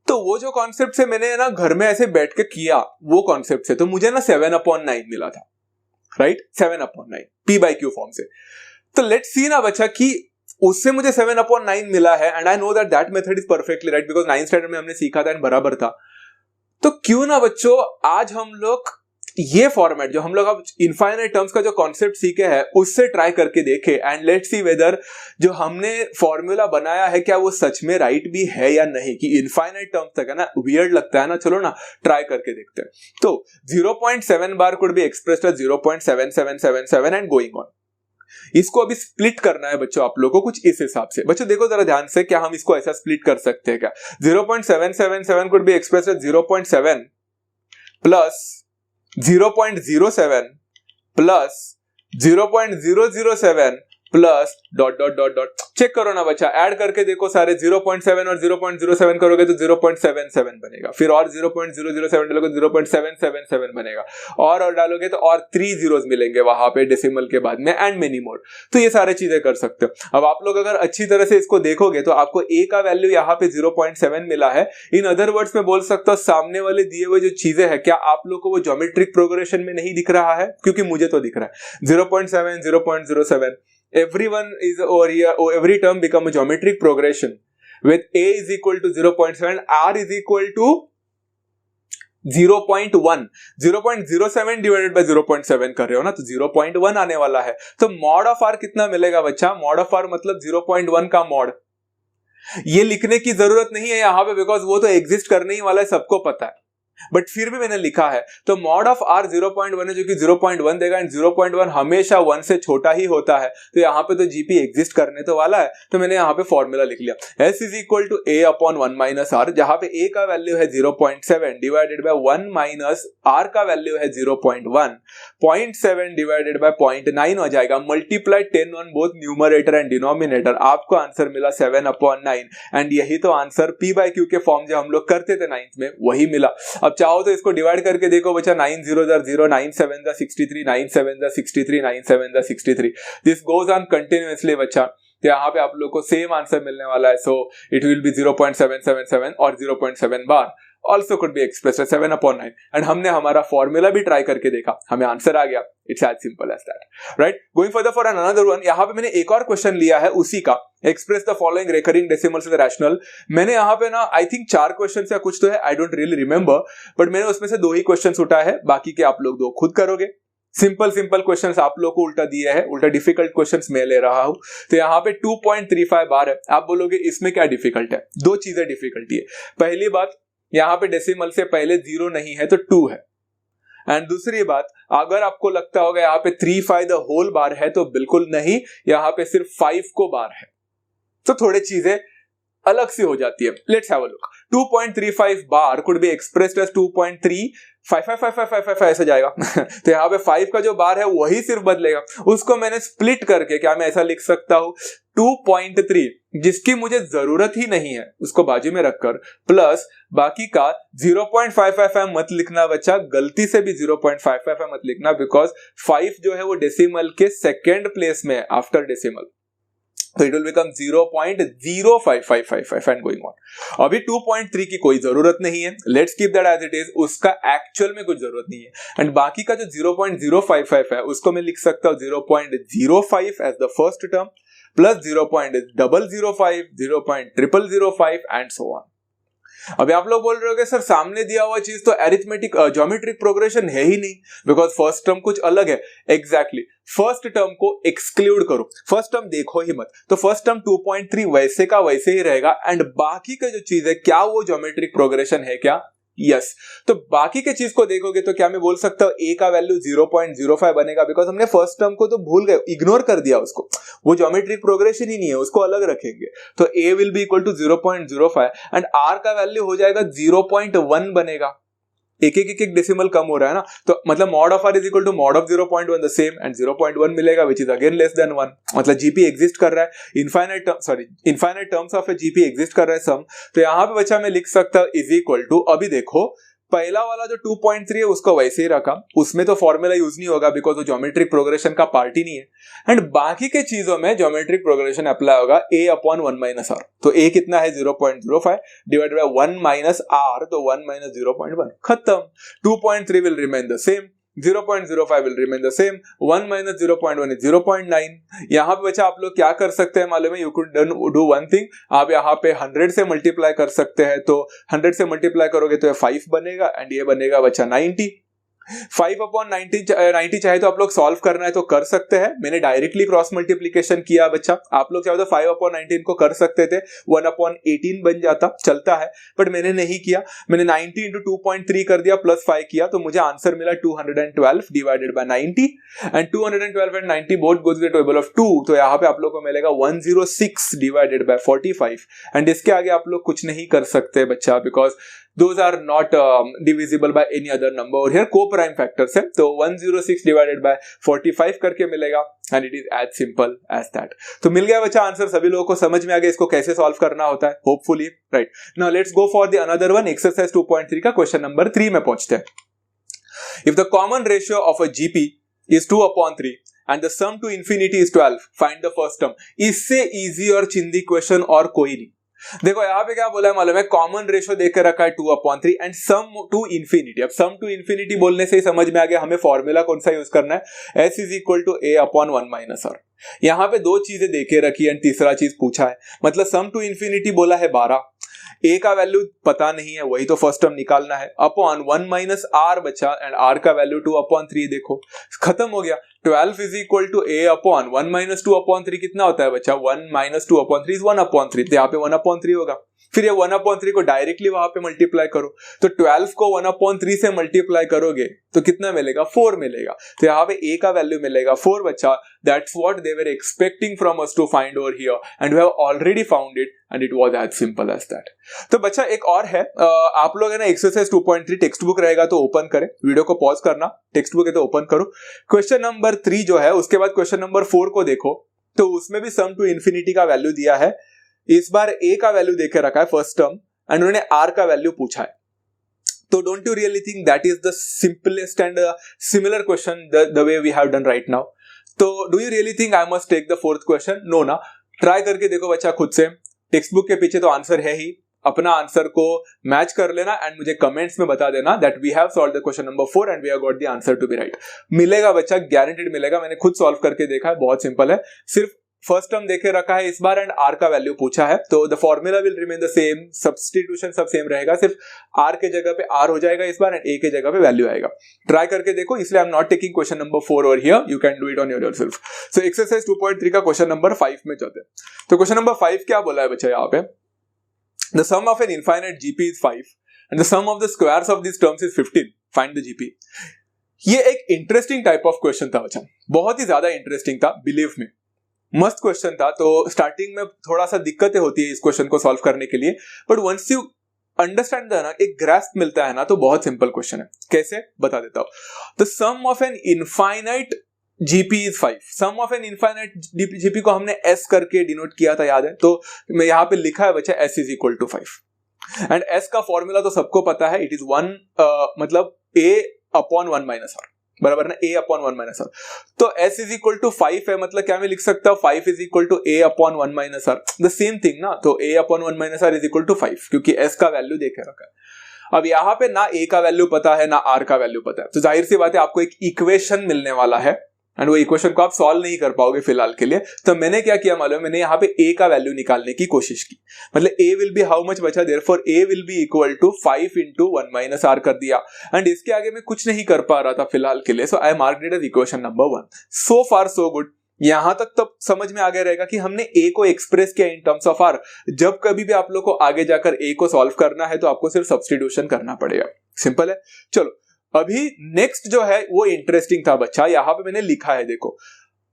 तो वो जो कॉन्सेप्ट से मैंने ना घर में ऐसे बैठ के किया, वो कॉन्सेप्ट से तो मुझे ना 7/9 मिला था, राइट? 7/9 p/q फॉर्म से। तो लेट्स सी ना बच्चा कि उससे मुझे 7/9 मिला है and I know that that method is perfectly right because 9th standard में हमने सीखा था एंड बराबर था। तो क्यों ना बच्चों आज हम लोग ये फॉर्मेट जो हम लोग अब इनफाइनाइट टर्म्स का जो कॉन्सेप्ट सीखे हैं उससे ट्राई करके देखे एंड लेट्स सी वेदर जो हमने फॉर्मूला बनाया है क्या वो सच में राइट भी है या नहीं, कि इनफाइनाइट टर्म्स तक है ना, वियर्ड लगता है ना, चलो ना ट्राई करके देखते हैं। तो 0.7 bar could be expressed as 0.7777 and going on. इसको अभी स्प्लिट करना है बच्चों आप लोगों को कुछ इस हिसाब से। बच्चों देखो जरा ध्यान से, क्या हम इसको ऐसा स्प्लिट कर सकते हैं क्या? 0.777 could be expressed as 0.7 plus 0.07 plus 0.007 plus dot dot dot dot. Check करो ना बच्चा, ऐड करके देखो सारे, 0.7 और 0.07 करोगे तो 0.77 बनेगा, फिर और 0.007 डालोगे 0.777 बनेगा, और डालोगे तो और 3 zeros मिलेंगे वहां पे डेसिमल के बाद में एंड मेनी मोर। तो ये सारे चीजें कर सकते हो। अब आप लोग अगर अच्छी तरह से इसको देखोगे तो आपको a का वैल्यू यहाँ पे 0.7 मिला है। इन अदर वर्ड्स में बोल सकता हूँ सामने वाले दिए हुए जो चीजें हैं क्या आप लोग को वो ज्योमेट्रिक प्रोग्रेशन में नहीं दिख रहा है? क्योंकि मुझे तो दिख रहा है 0.7 0.07, everyone is over here, every term become a geometric progression with a is equal to 0.7, r is equal to 0.1, 0.07 divided by 0.7 कर रहे हो ना, तो 0.1 आने वाला है। तो मॉड ऑफ r कितना मिलेगा बच्चा? मॉड ऑफ r मतलब 0.1 का मॉड। ये लिखने की जरूरत नहीं है यहाँ पे बिकॉज वो तो एग्जिस्ट करने ही वाला है, सबको पता है, बट फिर भी मैंने लिखा है। तो मॉड ऑफ r 0.1 है जो कि 0.1 देगा एंड 0.1 हमेशा 1 से छोटा ही होता है, तो यहाँ पे तो GP एग्जिस्ट करने तो वाला है। तो मैंने यहाँ पे फॉर्मूला लिख लिया, s is equal to a upon 1 minus r, जहां पे a का वैल्यू है 0.7 डिवाइडेड बाय 1 माइनस r का वैल्यू है 0.1, 0.7 डिवाइडेड बाय 0.9 हो जाएगा, multiply 10 on both numerator and denominator. आपको आंसर मिला 7/9 एंड यही तो आंसर p/q के फॉर्म जो हम लोग करते थे 9th में वही मिला। अब चाहो तो इसको डिवाइड करके देखो बच्चा, 9 0 0, 9 7 63, 9 7 63, 9 7 63, दिस गोज ऑन कंटिन्यूअसली बच्चा। तो यहाँ पे आप लोग को सेम आंसर मिलने वाला है। सो इट विल बी 0.777 और 0.7 बार also could be expressed as 7/9 and हमने हमारा फॉर्मूला भी ट्राई करके देखा, हमें आंसर आ गया। It's as simple as that, right? Going further for another one, यहाँ पे मैंने एक और क्वेश्चन लिया है उसी का, express the following recurring decimals with rational. मैंने यहाँ पे ना आई थिंक 4 क्वेश्चन या कुछ तो है, I don't really remember, but मैंने उसमें से 2 ही क्वेश्चन उठाए हैं, बाकी के आप लोग 2 खुद करोगे। सिंपल क्वेश्चंस आप लोग को उल्टा दिए हैं, उल्टा डिफिकल्ट क्वेश्चंस मैं ले रहा हूं। तो यहाँ पे 2.35 बार है। आप बोलोगे इसमें क्या डिफिकल्ट है? दो चीजें डिफिकल्टी है। पहली बात, यहाँ पे डेसिमल से पहले 0 नहीं है तो 2 है। एंड दूसरी बात, अगर आपको लगता होगा यहाँ पे 3/5 द होल बार है, तो बिल्कुल नहीं, यहाँ पे सिर्फ 5 को बार है। तो थोड़े चीजें अलग सी हो जाती है। Let's have a look. 2.35 bar could be expressed as 2.35555 ऐसे जाएगा। तो यहाँ पे 5 का जो बार है वही सिर्फ बदलेगा, उसको मैंने स्प्लिट करके क्या मैं ऐसा लिख सकता हूं 2.3, जिसकी मुझे जरूरत ही नहीं है उसको बाजू में रखकर, प्लस बाकी का 0.555 मत लिखना बच्चा, गलती से भी 0.555 मत लिखना, बिकॉज 5 जो है वो डेसिमल के सेकेंड प्लेस में है आफ्टर डेसिमल। तो it will become 0.0555 and going on. अभी 2.3 की कोई जरूरत नहीं है, let's keep that as it is, उसका एक्चुअल में कुछ जरूरत नहीं है। एंड बाकी का जो 0.055 है उसको मैं लिख सकता हूं 0.05 as the first term, plus 0.005, 0.0005 and so on. अभी आप लोग बोल रहे हो कि सर सामने दिया हुआ चीज तो अरिथमेटिक ज्योमेट्रिक प्रोग्रेशन है ही नहीं, बिकॉज फर्स्ट टर्म कुछ अलग है। एग्जैक्टली, फर्स्ट टर्म को एक्सक्लूड करो, फर्स्ट टर्म देखो ही मत। तो फर्स्ट टर्म 2.3 वैसे का वैसे ही रहेगा, एंड बाकी का जो चीज है क्या वो ज्योमेट्रिक प्रोग्रेशन है क्या? यस। तो बाकी के चीज को देखोगे तो क्या मैं बोल सकता हूं a का वैल्यू 0.05 बनेगा, बिकॉज हमने फर्स्ट टर्म को तो भूल गए, इग्नोर कर दिया उसको, वो ज्योमेट्रिक प्रोग्रेशन ही नहीं है, उसको अलग रखेंगे। तो a will be equal to 0.05 and r का वैल्यू हो जाएगा 0.1 बनेगा। एक डेसिमल कम हो रहा है ना, तो मतलब mod of r is equal to mod of 0.1 the same, and 0.1 मिलेगा which is again less than 1। मतलब जीपी एग्जिस्ट कर रहा है, infinite terms of a GP exist कर रहा है सम। तो यहाँ पे बच्चा मैं लिख सकता हूं इज इक्वल टू, अभी देखो पहला वाला जो 2.3 है उसको वैसे ही रखा, उसमें तो फॉर्मूला यूज नहीं होगा बिकॉज वो ज्योमेट्रिक प्रोग्रेशन का पार्ट ही नहीं है। एंड बाकी के चीजों में ज्योमेट्रिक प्रोग्रेशन अप्लाई होगा a/1 - r। तो a कितना है 0.05 डिवाइडेड बाय 1 माइनस r, तो 1 माइनस 0.1, खत्म। 2.3 will remain the same, 0.05 will remain the same, 1 minus 0.1 is 0.9। यहाँ पे बच्चा आप लोग क्या कर सकते हैं मालूम है? You could do one thing, आप यहाँ पे 100 से मल्टीप्लाई कर सकते हैं, तो 100 से मल्टीप्लाई करोगे तो ये 5 बनेगा, एंड ये बनेगा बच्चा 90। 5/90 चाहे तो आप लोग सॉल्व करना है तो कर सकते हैं, मैंने डायरेक्टली क्रॉस मल्टीप्लीकेशन किया बच्चा। आप लोग चाहे तो 5/19 को कर सकते थे, 1/18 बन जाता, चलता है, बट मैंने नहीं किया। मैंने 90 into 2.3 कर दिया, प्लस 5 किया, तो मुझे आंसर मिला 212 divided by 90, and 212 and 90 both goes to the table of 2। तो यहाँ पे आप लोग को मिलेगा 106 डिवाइडेड बाय 45, एंड इसके आगे आप लोग कुछ नहीं कर सकते बच्चा, because those are not divisible by any other number, और here co-prime factors है। तो 106 divided by 45 करके मिलेगा, and it is as simple as that। तो मिल गया बच्चा आंसर, सभी लोगों को समझ में आ गया इसको कैसे सॉल्व करना होता है, hopefully, right. Now let's go for the another one, exercise 2.3 का क्वेश्चन नंबर 3 में पहुंचते हैं। If the common ratio of a GP is 2/3 and the sum to infinity is 12, find the first term। इससे easy और चिंदी question और कोई नहीं। देखो यहाँ पे क्या बोला है मालूम है? कॉमन रेशियो देकर रखा है 2/3 एंड सम टू इंफिनिटी। अब सम टू इंफिनिटी बोलने से ही समझ में आ गया हमें फॉर्मूला कौन सा यूज करना है, s is equal to a/1 - r। यहाँ पे दो चीजें देके रखी एंड तीसरा चीज पूछा है, मतलब सम टू इंफिनिटी बोला है 12, a का वैल्यू पता नहीं है, वही तो फर्स्ट टर्म निकालना है, अपॉन 1 माइनस r बचा, एंड r का वैल्यू 2/3, देखो खत्म हो गया। 12 is equal to a upon 1 minus 2/3 कितना होता है बच्चा? 1 माइनस 2/3 इज 1/3, तो यहाँ पे 1/3 होगा। फिर ये 1/3 को डायरेक्टली वहां पे मल्टीप्लाई करो, तो 12 को 1/3 से मल्टीप्लाई करोगे तो कितना मिलेगा? 4 मिलेगा। तो यहाँ पे a का वैल्यू मिलेगा 4 बच्चा। That's what they were expecting from us to find over here, and we have already found it, and it was as simple as that. तो बच्चा एक और है, आप लोग है ना एक्सरसाइज 2.3 टेक्स्ट बुक रहेगा तो ओपन करें, वीडियो को पॉज करना, टेक्स्ट बुक है तो ओपन करो। क्वेश्चन नंबर 3 जो है, उसके बाद क्वेश्चन नंबर 4 को देखो, तो उसमें भी सम टू इंफिनिटी का वैल्यू दिया है। इस बार a का वैल्यू देके रखा है फर्स्ट टर्म, एंड उन्होंने r का वैल्यू पूछा है। तो don't you really think that is the simplest and similar question the way we have done right now? तो do you really think I must take the fourth question? No ना। Try करके देखो बच्चा खुद से, टेक्स्ट बुक के पीछे तो आंसर है ही, अपना आंसर को मैच कर लेना एंड मुझे कमेंट्स में बता देना that we have solved the question number 4 and we have got the answer to be right. मिलेगा बच्चा, गारंटेड मिलेगा, मैंने खुद सॉल्व करके देखा है, बहुत सिंपल है। सिर्फ फर्स्ट टर्म देखे रखा है इस बार एंड आर का वैल्यू पूछा है, तो the formula will remain the same, substitution सब सेम रहेगा, सिर्फ आर के जगह पे आर हो जाएगा इस बार एंड ए के जगह पे वैल्यू आएगा। ट्राई करके देखो, इसलिए I am not taking question number 4 over here, you can do it on yourself. So exercise 2.3 का क्वेश्चन नंबर 5 में चलते हैं। तो क्वेश्चन नंबर 5 क्या बोला है बच्चा यहाँ पे, the sum of an infinite GP is 5 and the sum of the squares of this terms is 15, find the GP. ये एक इंटरेस्टिंग टाइप ऑफ क्वेश्चन था बच्चा, बहुत ही ज्यादा इंटरेस्टिंग था, बिलीव मी, मस्त क्वेश्चन था। तो स्टार्टिंग में थोड़ा सा दिक्कतें होती है इस क्वेश्चन को सॉल्व करने के लिए, बट वंस यू अंडरस्टैंड ना, एक ग्रास्प मिलता है ना, तो बहुत सिंपल क्वेश्चन है। कैसे बता देता हूं। The sum of an infinite GP is 5, sum of an infinite GP को हमने एस करके डिनोट किया था, याद है, तो मैं यहाँ पे लिखा है बच्चा S is equal to 5 and S का फॉर्मूला तो सबको पता है, इट इज 1 मतलब ए अपॉन 1 माइनस आर, बराबर ना, a अपॉन 1 माइनस आर। तो s इज इक्वल टू 5 है, मतलब क्या मैं लिख सकता हूं 5 is equal to a upon 1 minus r, the same thing ना। तो a upon 1 minus r is equal to 5, क्योंकि s का वैल्यू देखे रखा है। अब यहाँ पे ना a का वैल्यू पता है ना r का वैल्यू पता है, तो जाहिर सी बात है आपको एक इक्वेशन मिलने वाला है एंड वो इक्वेशन को आप सॉल्व नहीं कर पाओगे फिलहाल के लिए। तो मैंने क्या किया मालूम है, मैंने यहाँ पे a का वैल्यू निकालने की कोशिश की, मतलब a will be how much बचा, therefore a will be equal to 5 into 1 minus r कर दिया एंड इसके आगे मैं कुछ नहीं कर पा रहा था फिलहाल के लिए, so I marked it as equation number 1। So far so good, यहां तक तो समझ में आ गया रहेगा कि हमने a को एक्सप्रेस किया इन टर्म्स ऑफ r। जब कभी भी आप लोग को आगे जाकर a को सॉल्व करना है तो आपको सिर्फ सब्स्टिट्यूशन करना पड़ेगा, सिंपल है। चलो अभी नेक्स्ट जो है वो इंटरेस्टिंग था बच्चा, यहां पे मैंने लिखा है, देखो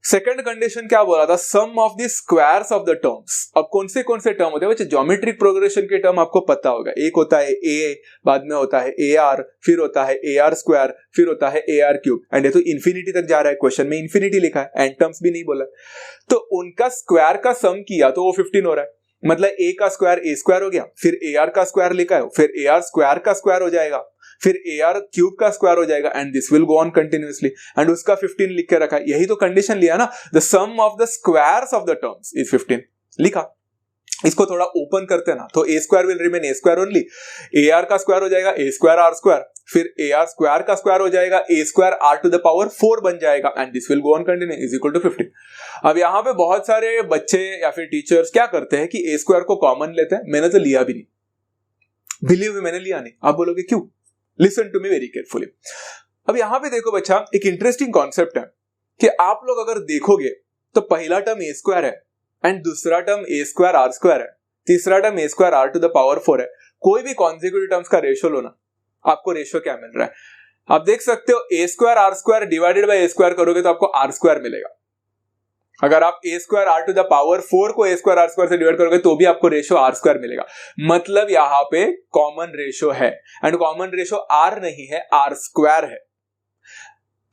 सेकंड कंडीशन क्या बोला था, sum of the squares of the terms. अब कौन से टर्म होते हैं बच्चे, ज्योमेट्रिक प्रोग्रेशन के टर्म आपको पता होगा, एक होता है a, बाद में होता है ar, फिर होता है ar स्क्वायर, फिर होता है ar क्यूब एंड ये तो इंफिनिटी तक जा रहा है, क्वेश्चन में इंफिनिटी लिखा है, एंड टर्म्स भी नहीं बोला। तो उनका स्क्वायर का सम किया तो वो 15 हो रहा है, मतलब a का स्क्वायर a स्क्वायर हो गया, फिर ar का स्क्वायर लिखा है, फिर ar स्क्वायर का स्क्वायर हो जाएगा, फिर ar क्यूब का स्क्वायर हो जाएगा and this will go on continuously and उसका 15 लिख के रखा है। यही तो कंडीशन लिया ना, the sum of the squares of the terms is 15 लिखा। इसको थोड़ा ओपन करते ना, तो a square will remain a square only, ar का स्क्वायर हो जाएगा a स्क्वायर r स्क्वायर, फिर ar स्क्वायर का स्क्वायर हो जाएगा a square r to the power 4 बन जाएगा and this will go on continue is equal to 15। अब यहाँ पे बहुत सारे बच्चे या फिर टीचर्स क्या करते हैं कि a स्क्वायर को कॉमन लेते हैं, मैंने तो लिया भी नहीं, बिलीव मी मैंने लिया नहीं। आप बोलोगे क्यों, listen to me very carefully. अब यहां पे देखो बच्चा, एक इंटरेस्टिंग कॉन्सेप्ट है कि आप लोग अगर देखोगे तो पहला टर्म a स्क्वायर है एंड दूसरा term a square r square है, तीसरा term a square r to the power 4 है। कोई भी कॉन्सेक्यूटिव टर्म्स का रेशियो लो ना, आपको रेशियो क्या मिल रहा है, आप देख सकते हो a square r square divided by a square करोगे तो आपको r स्क्वायर मिलेगा। अगर आप a square r to the power 4 को a स्क्वायर r स्क्वायर से डिवाइड करोगे तो भी आपको रेशियो r स्क्वायर मिलेगा, मतलब यहाँ पे कॉमन रेशियो है एंड कॉमन रेशियो r नहीं है r स्क्वायर है।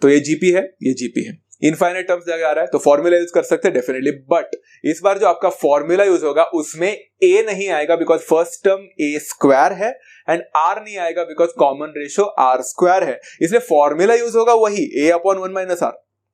तो ये जीपी है, ये जीपी है, इनफाइनाइट टर्म्स जगह आ रहा है तो फॉर्मूला यूज कर सकते हैं डेफिनेटली, बट इस बार जो आपका फॉर्मूला यूज होगा उसमें a नहीं आएगा because first term a square है एंड r नहीं आएगा because common ratio r square है, इसलिए फॉर्मूला यूज होगा वही a upon 1 minus r,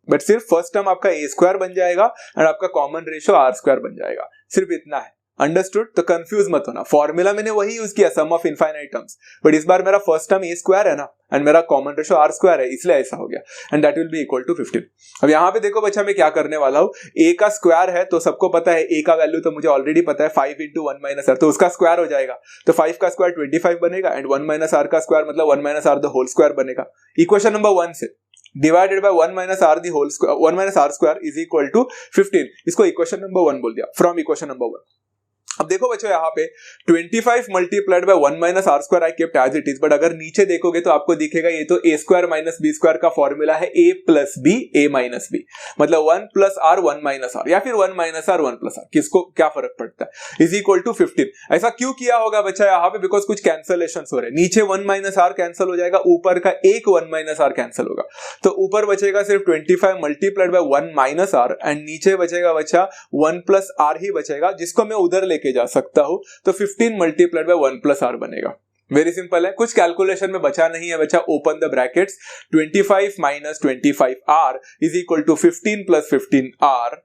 but सिर्फ फर्स्ट टर्म आपका a स्क्वायर बन जाएगा एंड आपका कॉमन रेशियो r स्क्वायर बन जाएगा, सिर्फ इतना है। अंडरस्टूड, तो कंफ्यूज मत होना, फॉर्मूला मैंने वही यूज किया सम ऑफ इनफाइनाइट टर्म्स, बट इस बार मेरा फर्स्ट टर्म a स्क्वायर है ना एंड मेरा कॉमन रेशियो r स्क्वायर है, इसलिए ऐसा हो गया and that will be equal to 15। अब यहाँ पे देखो बच्चा मैं क्या करने वाला हूँ, a का स्क्वायर है तो सबको पता है a का वैल्यू तो मुझे ऑलरेडी पता है 5 इंटू 1 माइनस आर, तो उसका स्क्वायर हो जाएगा, तो 5 का स्क्वायर 25 बनेगा एंड 1 माइनस आर का स्क्वायर मतलब 1 minus r the whole square बनेगा। इक्वेशन नंबर 1 से divided by 1 minus r the whole square, 1 minus r square is equal to 15, इसको इक्वेशन नंबर 1 बोल दिया फ्रॉम इक्वेशन नंबर 1। अब देखो बच्चों यहाँ पे 25 multiplied by 1 minus r square I kept as it is, but अगर नीचे देखोगे तो आपको दिखेगा ये तो a square minus b square का फॉर्मूला है a plus b a minus b, मतलब 1 प्लस आर 1 माइनस आर या फिर 1 माइनस आर 1 प्लस आर, किसको क्या फर्क पड़ता है, इज इक्वल टू 15। ऐसा क्यों किया होगा बच्चा यहाँ पे, बिकॉज कुछ कैंसलेशन हो रहे हैं, नीचे 1 माइनस आर कैंसिल हो जाएगा, ऊपर का एक 1 माइनस आर कैंसिल होगा, तो ऊपर बचेगा सिर्फ 25 multiplied by 1 minus r and नीचे बचेगा बच्चा 1 प्लस आर ही बचेगा, जिसको मैं उधर लेके जा सकता हूं, तो 15 मल्टीप्लाइड बाय 1 प्लस आर बनेगा। वेरी सिंपल है, कुछ कैलकुलेशन में बचा नहीं है बच्चा, open the brackets, 25 minus 25 r is equal to 15 plus 15 r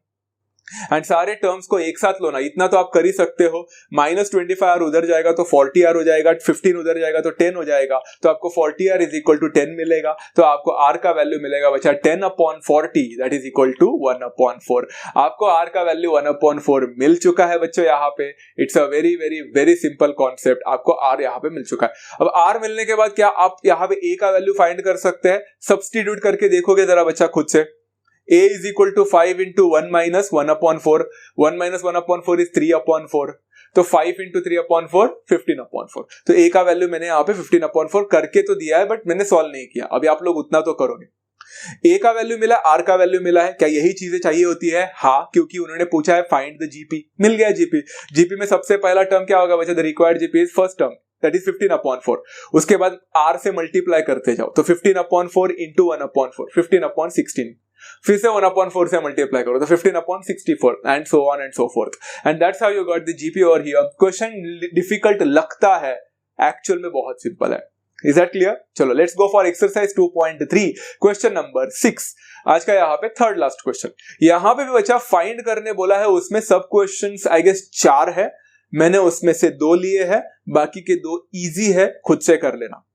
and सारे टर्म्स को एक साथ लो ना, इतना तो आप कर ही सकते हो। -25r उधर जाएगा तो 40r हो जाएगा, 15 उधर जाएगा तो 10 हो जाएगा, तो आपको 40r इज इक्वल टू 10 मिलेगा। तो आपको r का वैल्यू मिलेगा बच्चा 10/40, दैट इज इक्वल टू 1/4। आपको r का वैल्यू 1/4 मिल चुका है बच्चों यहाँ पे। It's a very very very simple concept, आपको r यहाँ पे मिल चुका है। अब r मिलने के बाद क्या आप यहाँ पे a का वैल्यू फाइंड कर सकते हैं? सब्स्टिट्यूट करके देखोगे जरा बच्चा खुद से। a is equal to 5 into 1 minus 1/4. 1 minus 1/4 is 3/4. तो 5 into 3/4 15/4। तो a का वैल्यू मैंने यहाँ पे 15/4 करके तो दिया है, बट मैंने सॉल्व नहीं किया। अभी आप लोग उतना तो करोगे। a का वैल्यू मिला, r का वैल्यू मिला है। क्या यही चीजें चाहिए होती है? हाँ, क्योंकि उन्होंने पूछा है फाइंड द जीपी। मिल गया जीपी। जीपी में सबसे पहला टर्म क्या होगा बच्चा? The required GP is first term, that is 15/4। उसके बाद r से मल्टीप्लाई करते जाओ, तो 15/4 into 1/4 15/16। फिर से 1/4 से मल्टीप्लाई करो तो 15/64 and so on and so forth. And that's how you got the GP over here. Question difficult लगता है, एक्चुअल में बहुत सिंपल है। Is that clear? चलो let's go for exercise 2.3 question number 6। आज का यहाँ पे थर्ड लास्ट क्वेश्चन। यहाँ पे भी बच्चा फाइंड करने बोला है, उसमें सब क्वेश्चंस आई गेस 4 है, मैंने उसमें से 2 लिए हैं, बाकी के 2 इजी है, खुद से कर लेना।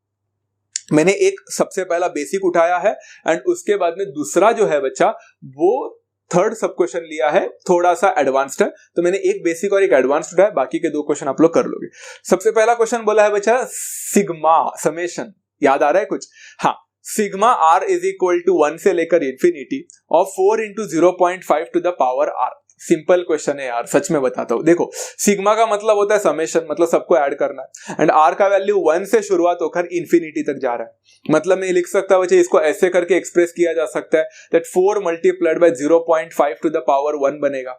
मैंने एक सबसे पहला बेसिक उठाया है एंड उसके बाद में दूसरा जो है बच्चा वो थर्ड सब क्वेश्चन लिया है, थोड़ा सा एडवांस्ड है। तो मैंने एक बेसिक और एक एडवांस्ड उठाया, बाकी के 2 क्वेश्चन आप लोग कर लोगे। सबसे पहला क्वेश्चन बोला है बच्चा सिग्मा समेशन, याद आ रहा है कुछ? हाँ, sigma r is equal to 1 से लेकर इंफिनिटी और 4 into 0.5 to the power r। Simple question है यार, सच में बताता हूं। देखो, सिग्मा का मतलब होता है समेशन, मतलब सबको ऐड करना है, एंड r का वैल्यू 1 से शुरुआत होकर इंफिनिटी तक जा रहा है। मतलब मैं लिख सकता हूं, इसको ऐसे करके एक्सप्रेस किया जा सकता है that 4 multiplied by 0.5 to the power 1 बनेगा।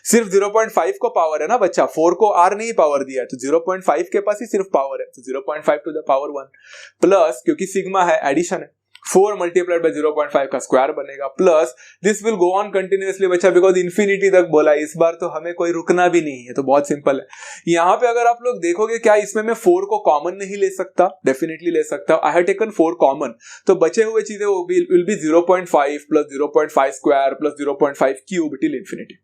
सिर्फ 0.5 को पावर है ना बच्चा, 4 को r नहीं पावर दिया है, तो 0.5 के पास ही सिर्फ पावर है, तो 0.5 टू द पावर 1 प्लस, क्योंकि सिग्मा है एडिशन है, 4 मल्टीप्लाइड बाय 0.5 का स्क्वायर बनेगा, plus this will go on continuously बच्चा, बिकॉज इंफिनिटी तक बोला है इस बार, तो हमें कोई रुकना भी नहीं है, तो बहुत सिंपल है। यहाँ पे अगर आप लोग देखोगे, क्या इसमें मैं 4 को कॉमन नहीं ले सकता? डेफिनेटली ले सकता हूं। आई हैव टेकन 4 कॉमन, तो बचे हुए चीजें will be 0.5 plus 0.5 square plus 0.5 cube till infinity.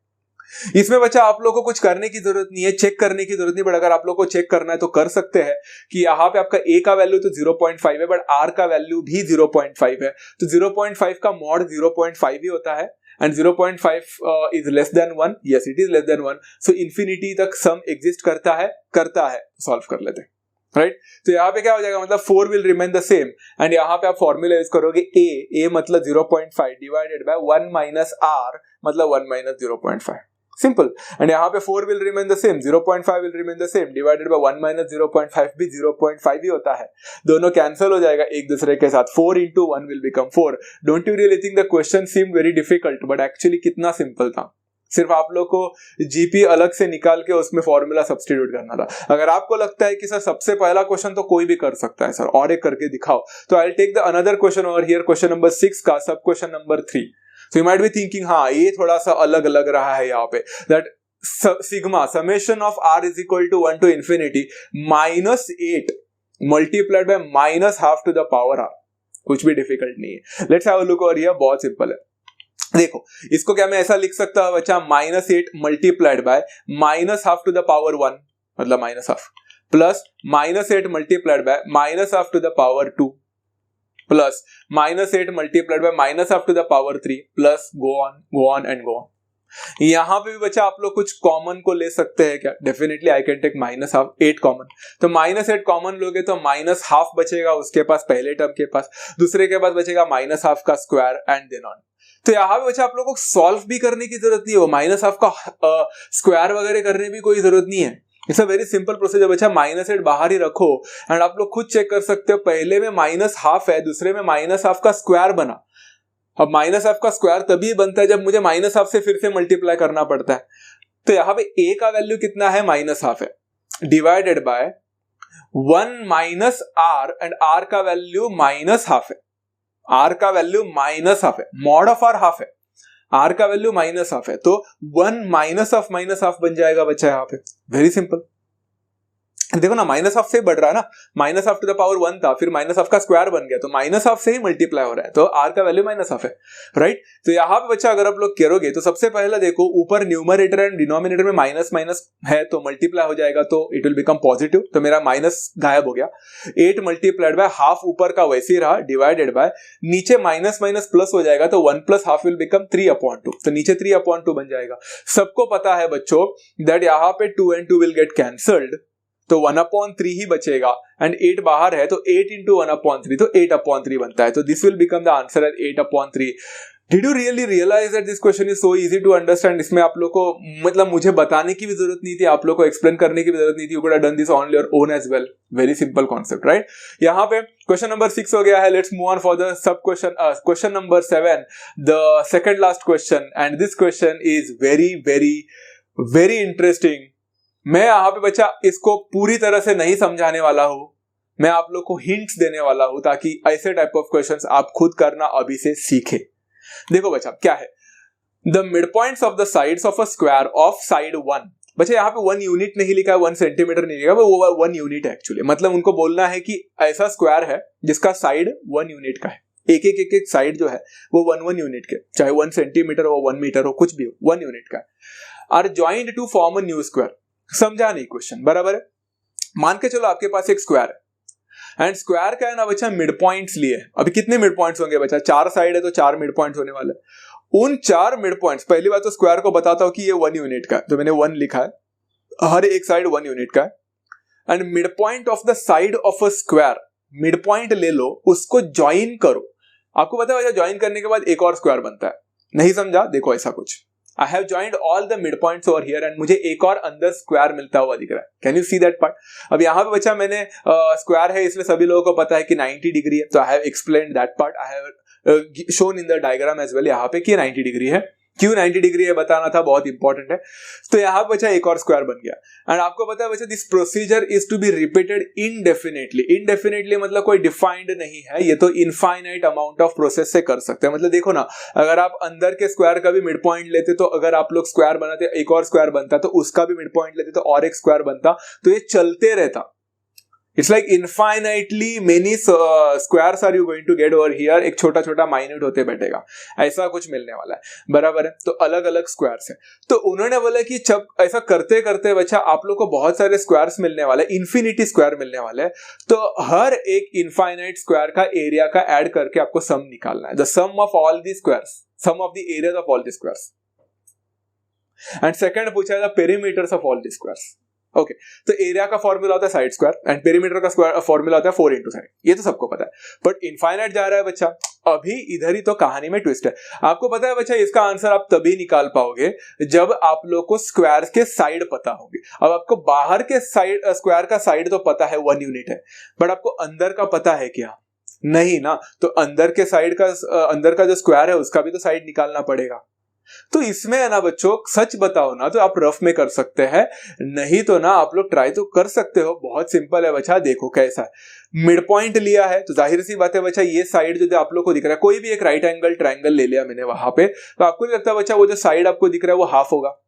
इसमें बच्चा आप लोगों को कुछ करने की जरूरत नहीं है, चेक करने की जरूरत नहीं, बट अगर आप लोगों को चेक करना है तो कर सकते हैं कि यहाँ पे आपका a का वैल्यू तो 0.5 है, बट r का वैल्यू भी 0.5 है, तो 0.5 का मॉड 0.5 ही होता है, and 0.5 is less than 1, yes it is less than 1, so infinity तक सम एग्जिस्ट करता है, सॉल्व कर लेते हैं, राइट। तो यहाँ पे क्या हो जाएगा, मतलब 4 will remain the same, and यहाँ पे आप फॉर्मूला यूज करोगे a मतलब 0.5 डिवाइडेड बाय 1 माइनस r मतलब 1 माइनस 0.5, सिंपल। एंड यहाँ पे 4 will remain the same, 0.5 will remain the same, divided by 1 minus 0.5 भी 0.5 ही होता है, दोनों कैंसिल हो जाएगा एक दूसरे के साथ, 4 into 1 will become 4। Don't you really think the question seem very difficult, but actually कितना सिंपल था, सिर्फ आप लोग को जीपी अलग से निकाल के उसमें फॉर्मूला सब्स्टिट्यूट करना था। अगर आपको लगता है कि सर सबसे पहला क्वेश्चन तो कोई भी कर सकता है सर, और एक करके दिखाओ, तो I will take the another question over here, question number 6 का sub question number 3। So you might be thinking, हाँ ये थोड़ा सा अलग लग रहा है यहाँ पे, that sigma summation of r is equal to 1 to infinity -8 multiplied by -12 to the power r। कुछ भी डिफिकल्ट नहीं है, let's have a look over here, बहुत सिंपल है। देखो, इसको क्या मैं ऐसा लिख सकता हूं बच्चा, -8 multiplied by -12 to the power 1 मतलब -12 plus -8 multiplied by -12 to the power 2 plus -8 multiplied by -12 to the power 3 plus go on and go on. यहाँ पे भी बच्चा आप लोग कुछ कॉमन को ले सकते हैं क्या? Definitely I can take -8 common, तो -8 कॉमन लोगे तो -12 बचेगा उसके पास, पहले टर्म के पास, दूसरे के पास बचेगा -12 का स्क्वायर एंड देन ऑन। तो यहाँ पे बच्चा आप लोग को सॉल्व भी करने की जरूरत नहीं है, -12 का स्क्वायर वगैरह करने भी कोई जरूरत नहीं है। It's a very simple procedure बच्चा, -8 बाहर ही रखो एंड आप लोग खुद चेक कर सकते हो, पहले में -12 है, दूसरे में -12 का स्क्वायर बना। अब -12 का स्क्वायर तभी बनता है जब मुझे -12 से फिर से मल्टीप्लाई करना पड़ता है। तो यहाँ पे a का वैल्यू कितना है, -12 है, divided by 1 minus r, and r का वैल्यू -12 है, r का वैल्यू -12 है, मॉड ऑफ r हाफ है, r का वैल्यू -12 है, तो 1 माइनस ऑफ -12 बन जाएगा बच्चा यहाँ पे, वेरी सिंपल। देखो ना माइनस हाफ से बढ़ रहा है ना, minus half to the power 1 था, फिर माइनस हाफ का स्क्वायर बन गया, तो माइनस हाफ से ही मल्टीप्लाई हो रहा है, तो आर का वैल्यू माइनस हाफ है, राइट। तो यहाँ पे बच्चा अगर आप लोग करोगे तो सबसे पहले देखो ऊपर न्यूमरेटर एंड डिनोमिनेटर में माइनस माइनस है तो मल्टीप्लाई हो जाएगा, तो इट विल बिकम पॉजिटिव, तो मेरा माइनस गायब हो गया। 8 मल्टीप्लाइड बाय हाफ ऊपर का वैसे ही रहा, डिवाइडेड बाय नीचे माइनस माइनस प्लस हो जाएगा, तो 1 प्लस हाफ विल बिकम 3/2, तो नीचे 3/2 बन जाएगा। सबको पता है बच्चों दैट यहाँ पे 2 and 2 विल गेट कैंसल्ड, तो 1/3 ही बचेगा, एंड 8 बाहर है तो 8 into 1/3, तो 8/3 बनता है, तो this will become the answer at 8/3। Did you really realise that this question is so easy to understand? इसमें आप लोग को मतलब मुझे बताने की भी जरूरत नहीं थी, आप लोग को एक्सप्लेन करने की भी जरूरत नहीं थी, you could have done this on your own as well. Very simple concept, right. यहाँ पे क्वेश्चन नंबर 6 हो गया है। Let's move on for the sub question, question number 7, the second last question, and this question is very very very interesting. मैं यहाँ पे बच्चा इसको पूरी तरह से नहीं समझाने वाला हूं, मैं आप लोग को हिंट्स देने वाला हूं ताकि ऐसे टाइप ऑफ क्वेश्चंस आप खुद करना अभी से सीखे। देखो बच्चा क्या है, the mid points of the sides of a square of side 1। बच्चा यहाँ पे 1 यूनिट नहीं लिखा है, 1 सेंटीमीटर नहीं लिखा है, वो 1 यूनिट है एक्चुअली। मतलब उनको बोलना है कि ऐसा स्क्वायर है जिसका साइड 1 यूनिट का है, एक एक साइड जो है वो 1 यूनिट के, चाहे 1 सेंटीमीटर हो 1 मीटर हो कुछ भी हो, 1 यूनिट का है, are joined to form a new square. समझा नहीं क्वेश्चन, बराबर है। मान के चलो आपके पास एक स्क्वायर है, एंड स्क्वायर का है ना बच्चा मिड पॉइंट्स लिए। अभी कितने मिड पॉइंट्स होंगे बच्चा? 4 साइड है तो 4 मिड पॉइंट्स होने वाले। उन 4 मिड पॉइंट्स, पहली बात तो स्क्वायर को बताता हूं कि ये 1 यूनिट का है, तो मैंने 1 लिखा है, हर एक साइड 1 यूनिट का है। And mid point of the side of a square, mid point ले लो, उसको ज्वाइन करो। आपको पता है ज्वाइन करने के बाद एक और स्क्वायर बनता है। नहीं समझा? देखो ऐसा कुछ, I have joined all the midpoints over here and मुझे एक और अंदर स्क्वायर मिलता हुआ दिख रहा है। Can you see that part? अब यहाँ पे बच्चा मैंने स्क्वायर है इसलिए सभी लोगों को पता है कि 90 डिग्री है, तो I have explained that part. I have shown in the diagram as well यहाँ पे कि 90 डिग्री है। क्यों 90 डिग्री है बताना था, बहुत इंपॉर्टेंट है। तो यहाँ पे बच्चा एक और स्क्वायर बन गया। एंड आपको पता है बच्चा this procedure is to be repeated indefinitely. Indefinitely मतलब कोई डिफाइंड नहीं है, ये तो इनफाइनाइट अमाउंट ऑफ प्रोसेस से कर सकते हैं। मतलब देखो ना, अगर आप अंदर के स्क्वायर का भी मिड पॉइंट लेते तो अगर आप लोग स्क्वायर बनाते एक और स्क्वायर बनता, तो उसका भी मिड पॉइंट लेते तो और एक स्क्वायर बनता, तो ये चलते रहता। It's like infinitely many squares are you going to get over here। एक छोटा छोटा माइन्यूट होते बैठेगा, ऐसा कुछ मिलने वाला है, बराबर है। तो अलग अलग स्क्वायर्स है, तो उन्होंने बोला कि जब ऐसा करते करते बच्चा आप लोग को बहुत सारे स्क्वायर्स मिलने वाले, इन्फिनिटी स्क्वायर मिलने वाले हैं, तो हर एक इनफाइनाइट स्क्वायर का एरिया का ऐड करके आपको सम निकालना है। The sum of all the squares, sum of the areas of all the squares. And second पूछा है the perimeters of all the squares. Okay, तो एरिया का फॉर्मूला होता है साइड स्क्वायर एंड पेरीमीटर का स्क्वायर फॉर्मूला होता है 4 into side, ये तो सबको पता है। बट इनफाइनाइट जा रहा है बच्चा, अभी इधर ही तो कहानी में ट्विस्ट है। आपको पता है बच्चा इसका आंसर आप तभी निकाल पाओगे जब आप लोग को स्क्वायर के साइड पता होंगे। अब आपको बाहर के साइड स्क्वायर का साइड तो पता है 1 यूनिट है, बट आपको अंदर का पता है क्या? नहीं ना, तो अंदर के साइड का अंदर का जो स्क्वायर है उसका भी तो साइड निकालना पड़ेगा। तो इसमें है ना बच्चों, सच बताओ ना तो आप रफ में कर सकते हैं, नहीं तो ना आप लोग ट्राई तो कर सकते हो। बहुत सिंपल है बच्चा, देखो कैसा है। मिड पॉइंट लिया है तो जाहिर सी बात है बच्चा, ये साइड जो आप लोग को दिख रहा है, कोई भी एक राइट एंगल ट्रायंगल ले लिया मैंने वहां पे, तो आपको नहीं लगता बच्चा वो जो साइड आपको दिख रहा है वो हाफ होगा,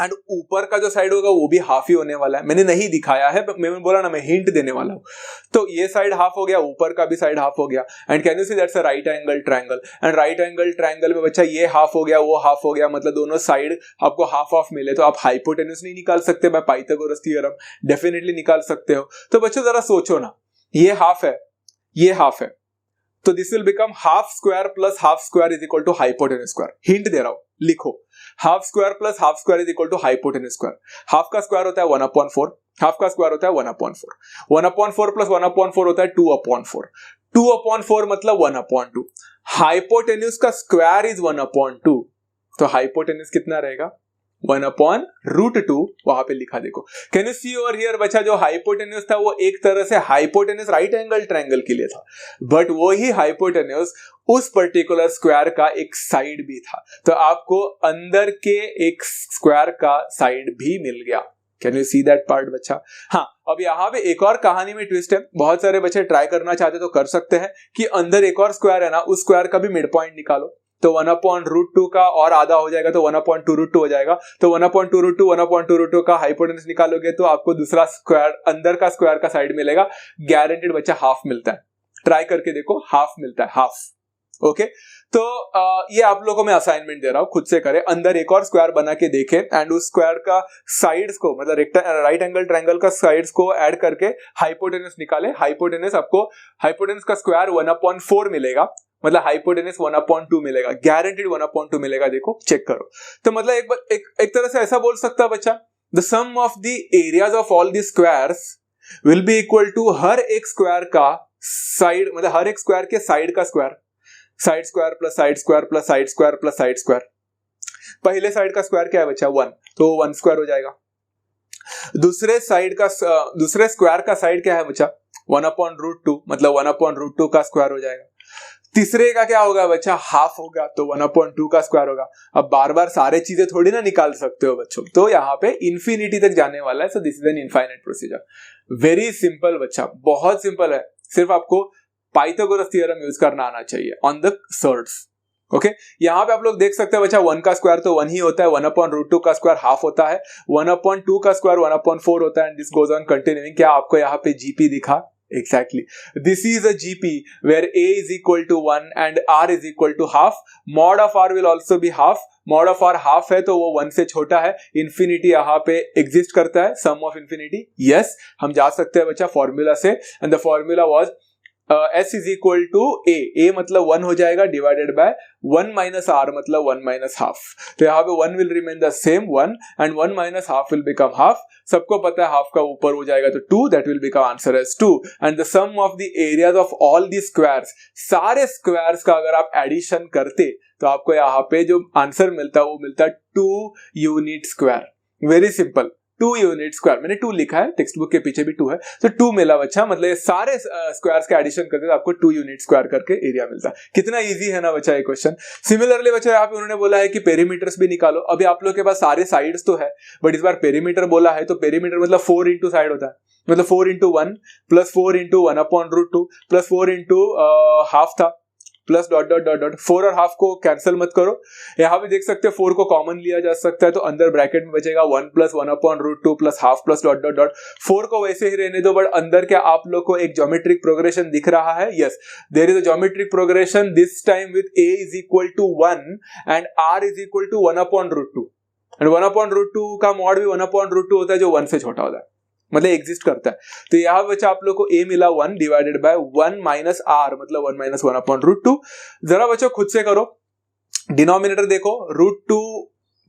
एंड ऊपर का जो साइड होगा वो भी हाफ ही होने वाला है। मैंने नहीं दिखाया है, मैंने बोला ना मैं हिंट देने वाला हूं। तो ये साइड हाफ हो गया, ऊपर का भी साइड हाफ हो गया। And can you see that's a right angle triangle, and right angle triangle में बच्चा ये हाफ हो गया, वो हाफ हो गया, मतलब दोनों साइड आपको हाफ ऑफ मिले, तो आप हाइपोटेन्यूज नहीं निकाल सकते बाय पाइथागोरस थ्योरम? डेफिनेटली निकाल सकते हो। तो बच्चों जरा सोचो ना, ये हाफ है, ये हाफ है, तो this will become half square plus half square is equal to hypotenuse square. Hint दे रहा हूं, लिखो half square plus half square is equal to hypotenuse square. Half का स्क्वायर होता है 1/4, हाफ का स्क्वायर होता है 1/4, 1/4 प्लस 1/4 होता है 2/4, 2/4 मतलब 1/2। हाइपोटेन्यूज का स्क्वायर इज 1/2, तो हाइपोटेन्यूज कितना रहेगा? 1/√2। वहां पे लिखा देखो, can you see over here बच्चा, जो हाइपोटेन्यूज था वो एक तरह से हाइपोटेन्यूज राइट एंगल ट्रायंगल के लिए था, बट वो ही हाइपोटेन्यूज उस पर्टिकुलर स्क्वायर का एक साइड भी था, तो आपको अंदर के एक स्क्वायर का साइड भी मिल गया। Can you see that part बच्चा? हाँ, अब यहाँ पे एक और कहानी में ट्विस्ट है। बहुत सारे बच्चे ट्राई करना चाहते तो कर सकते हैं कि अंदर एक और स्क्वायर है ना, उस स्क्वायर का भी मिड पॉइंट निकालो। तो 1/√2 का और आधा हो जाएगा तो 1/2√2 हो जाएगा। तो 1/2√2 का हाइपोटेनस निकालोगे तो आपको दूसरा स्क्वायर, अंदर का स्क्वायर का साइड मिलेगा। गारंटेड बच्चा हाफ मिलता है, ट्राई करके देखो, हाफ मिलता है, हाफ। ओके तो ये आप लोगों को मैं असाइनमेंट दे रहा हूं, खुद से करें। अंदर एक और स्क्वायर बना के देखें एंड उस स्क्वायर का साइड्स को, मतलब राइट एंगल ट्रायंगल का साइड्स को ऐड करके हाइपोटेनस निकाले। हाइपोटेनस का स्क्वायर 1/4 मिलेगा, मतलब हाइपोटेनस 1/2 मिलेगा, गारंटेड 1/2 मिलेगा। देखो चेक करो। तो मतलब एक तरह से ऐसा बोल सकता है बच्चा, the sum of the areas of all the squares will be equal to हर एक स्क्वायर का साइड, मतलब हर एक स्क्वायर के साइड का square, side square plus side square plus side square plus side square. पहले साइड का स्क्वायर क्या है बच्चा? 1, तो 1 स्क्वायर हो जाएगा। दूसरे स्क्वायर का साइड क्या है बच्चा? 1/√2, मतलब 1/√2 का स्क्वायर हो जाएगा। तीसरे का क्या होगा बच्चा? हाफ होगा, तो 1/2 का स्क्वायर होगा। अब बार बार सारे चीजें थोड़ी ना निकाल सकते हो बच्चों, तो यहाँ पे इंफिनिटी तक जाने वाला है। So this is an infinite procedure. Very simple बच्चा, बहुत सिंपल है। सिर्फ आपको पाइथागोरस थ्योरम यूज करना आना चाहिए ऑन द सर्ट्स। ओके यहाँ पे आप लोग देख सकते हैं बच्चा, 1 का स्क्वायर तो 1 ही होता है, 1/√2 का स्क्वायर हाफ होता है, 1/2 का स्क्वायर 1/4 होता है, and this goes on continuing. क्या आपको यहाँ पे जीपी दिखा? Exactly. This is a GP where A is equal to 1 and R is equal to half. Mod of R will also be half. Mod of R half है तो वो 1 से छोटा है। Infinity यहाँ पे exist करता है, sum of infinity. Yes, हम जा सकते हैं बच्चा फॉर्मूला से, and the formula was S is equal to A मतलब 1 हो जाएगा डिवाइडेड बाय 1 minus R मतलब 1 minus half। तो यहाँ पे 1 will remain the same 1 and 1 minus half will become half। सबको पता है हाफ का ऊपर हो जाएगा तो 2, that will become answer as 2। and the sum of the areas of all the squares, सारे स्क्वायर्स का अगर आप एडिशन करते तो आपको यहाँ पे जो आंसर मिलता है वो मिलता है 2 unit square. Very simple, 2 unit square. मैंने 2 लिखा है, टेक्स्ट बुक के पीछे भी 2 है, तो 2 मिला बच्चा। मतलब ये सारे स्क्वायर्स का एडिशन करते तो आपको 2 यूनिट स्क्वायर करके एरिया मिलता है। कितना इजी है ना बच्चा ये क्वेश्चन। सिमिलरली बच्चा यहाँ पे उन्होंने बोला है कि पेरीमीटर्स भी निकालो। अभी आप लोग के पास सारे साइड्स तो है, बट इस बार पेरीमीटर बोला है, तो पेरीमीटर मतलब 4 इंटू साइड होता है, मतलब 4 into 1 plus 4 into 1/√2 plus 4 into half था plus dot dot dot dot. 4 और हाफ को कैंसिल मत करो। यहाँ पे देख सकते हैं 4 को कॉमन लिया जा सकता है, तो अंदर ब्रैकेट में बचेगा 1 plus 1/√2 plus half plus dot dot dot. 4 को वैसे ही रहने दो, बट अंदर क्या आप लोग को एक ज्योमेट्रिक प्रोग्रेशन दिख रहा है? Yes, there is a geometric progression, this time with a is equal to 1 and r is equal to 1/√2, and 1/√2 का मॉड भी 1/√2 होता है जो 1 से छोटा होता है, मतलब एग्जिस्ट करता है। तो यहाँ बच्चा आप लोग को a मिला 1 डिवाइडेड बाय 1 माइनस r मतलब 1 माइनस 1/√2। जरा बच्चों खुद से करो, डिनोमिनेटर देखो, √2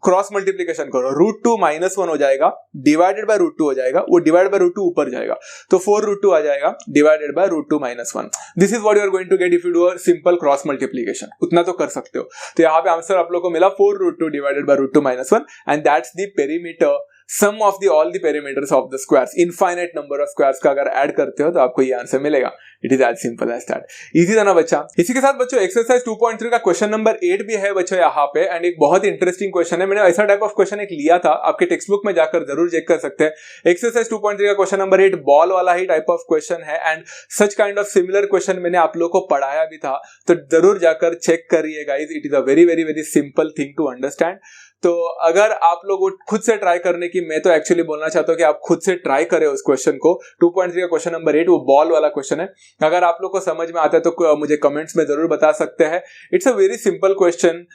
क्रॉस मल्टीप्लीकेशन करो, √2 माइनस 1 हो जाएगा डिवाइडेड बाय √2 हो जाएगा, वो डिवाइड बाय √2 ऊपर जाएगा, तो 4√2 आ जाएगा divided by √2 minus 1। This is what you are going to get if you do a simple cross multiplication. उतना तो कर सकते हो। तो यहाँ पे आंसर आप लोग को मिला 4√2 divided by √2 minus 1, and that's the perimeter, sum of the all the perimeters of the squares. Infinite number of squares का अगर ऐड करते हो तो आपको ये आंसर मिलेगा। It is as simple as that. Easy था ना बच्चा। इसी के साथ बच्चों एक्सरसाइज 2.3 का क्वेश्चन नंबर 8 भी है बच्चों यहाँ पे, एंड एक बहुत इंटरेस्टिंग क्वेश्चन है। मैंने ऐसा टाइप ऑफ क्वेश्चन एक लिया था, आपके टेक्स्ट बुक में जाकर जरूर चेक कर सकते हैं। एक्सरसाइज 2.3 का क्वेश्चन नंबर 8 बॉल वाला ही टाइप ऑफ क्वेश्चन है, and such kind of similar question मैंने आप लोग को पढ़ाया भी था, तो जरूर जाकर चेक करिए guys. It is a very very very simple thing to understand. तो अगर आप लोग खुद से ट्राई करने की, मैं तो एक्चुअली बोलना चाहता हूं कि आप खुद से ट्राई करें उस क्वेश्चन को। 2.3 का क्वेश्चन नंबर 8 वो बॉल वाला क्वेश्चन है। अगर आप लोग को समझ में आता है तो मुझे कमेंट्स में जरूर बता सकते हैं। It's a very simple question.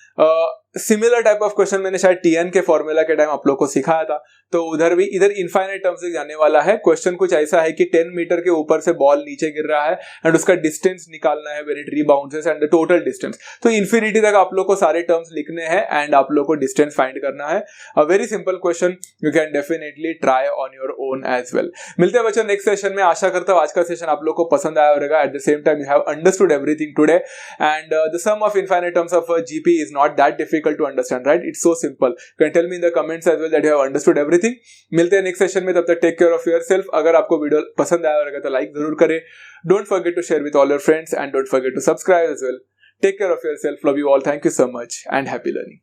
Similar type of question मैंने शायद टीएन के फॉर्मूला के टाइम आप लोग को सिखाया था, तो उधर भी इधर इनफाइनाइट टर्म्स से जाने वाला है। क्वेश्चन कुछ ऐसा है कि 10 मीटर के ऊपर से बॉल नीचे गिर रहा है एंड उसका डिस्टेंस निकालना है, where it rebounces and the total distance. तो इन्फिनिटी तक आप लोग को सारे टर्म्स लिखने हैं एंड आप लोग को डिस्टेंस फाइंड करना है। A very simple question, you can definitely try on your own as well. मिलते हैं बच्चों नेक्स्ट सेशन में। आशा करता हूं आज का सेशन आप लोग को पसंद आया होगा। At the same time you have understood everything today, and the sum of infinite terms of GP is not that difficult to understand, right? It's so simple. You can tell me in the comments as well that you have understood everything. मिलते हैं next session में, तब तक take care of yourself. अगर आपको video पसंद आया होगा तो लाइक जरूर करें। Don't forget to share with all your friends and don't forget to subscribe as well. Take care of yourself. Love you all. Thank you so much and happy learning.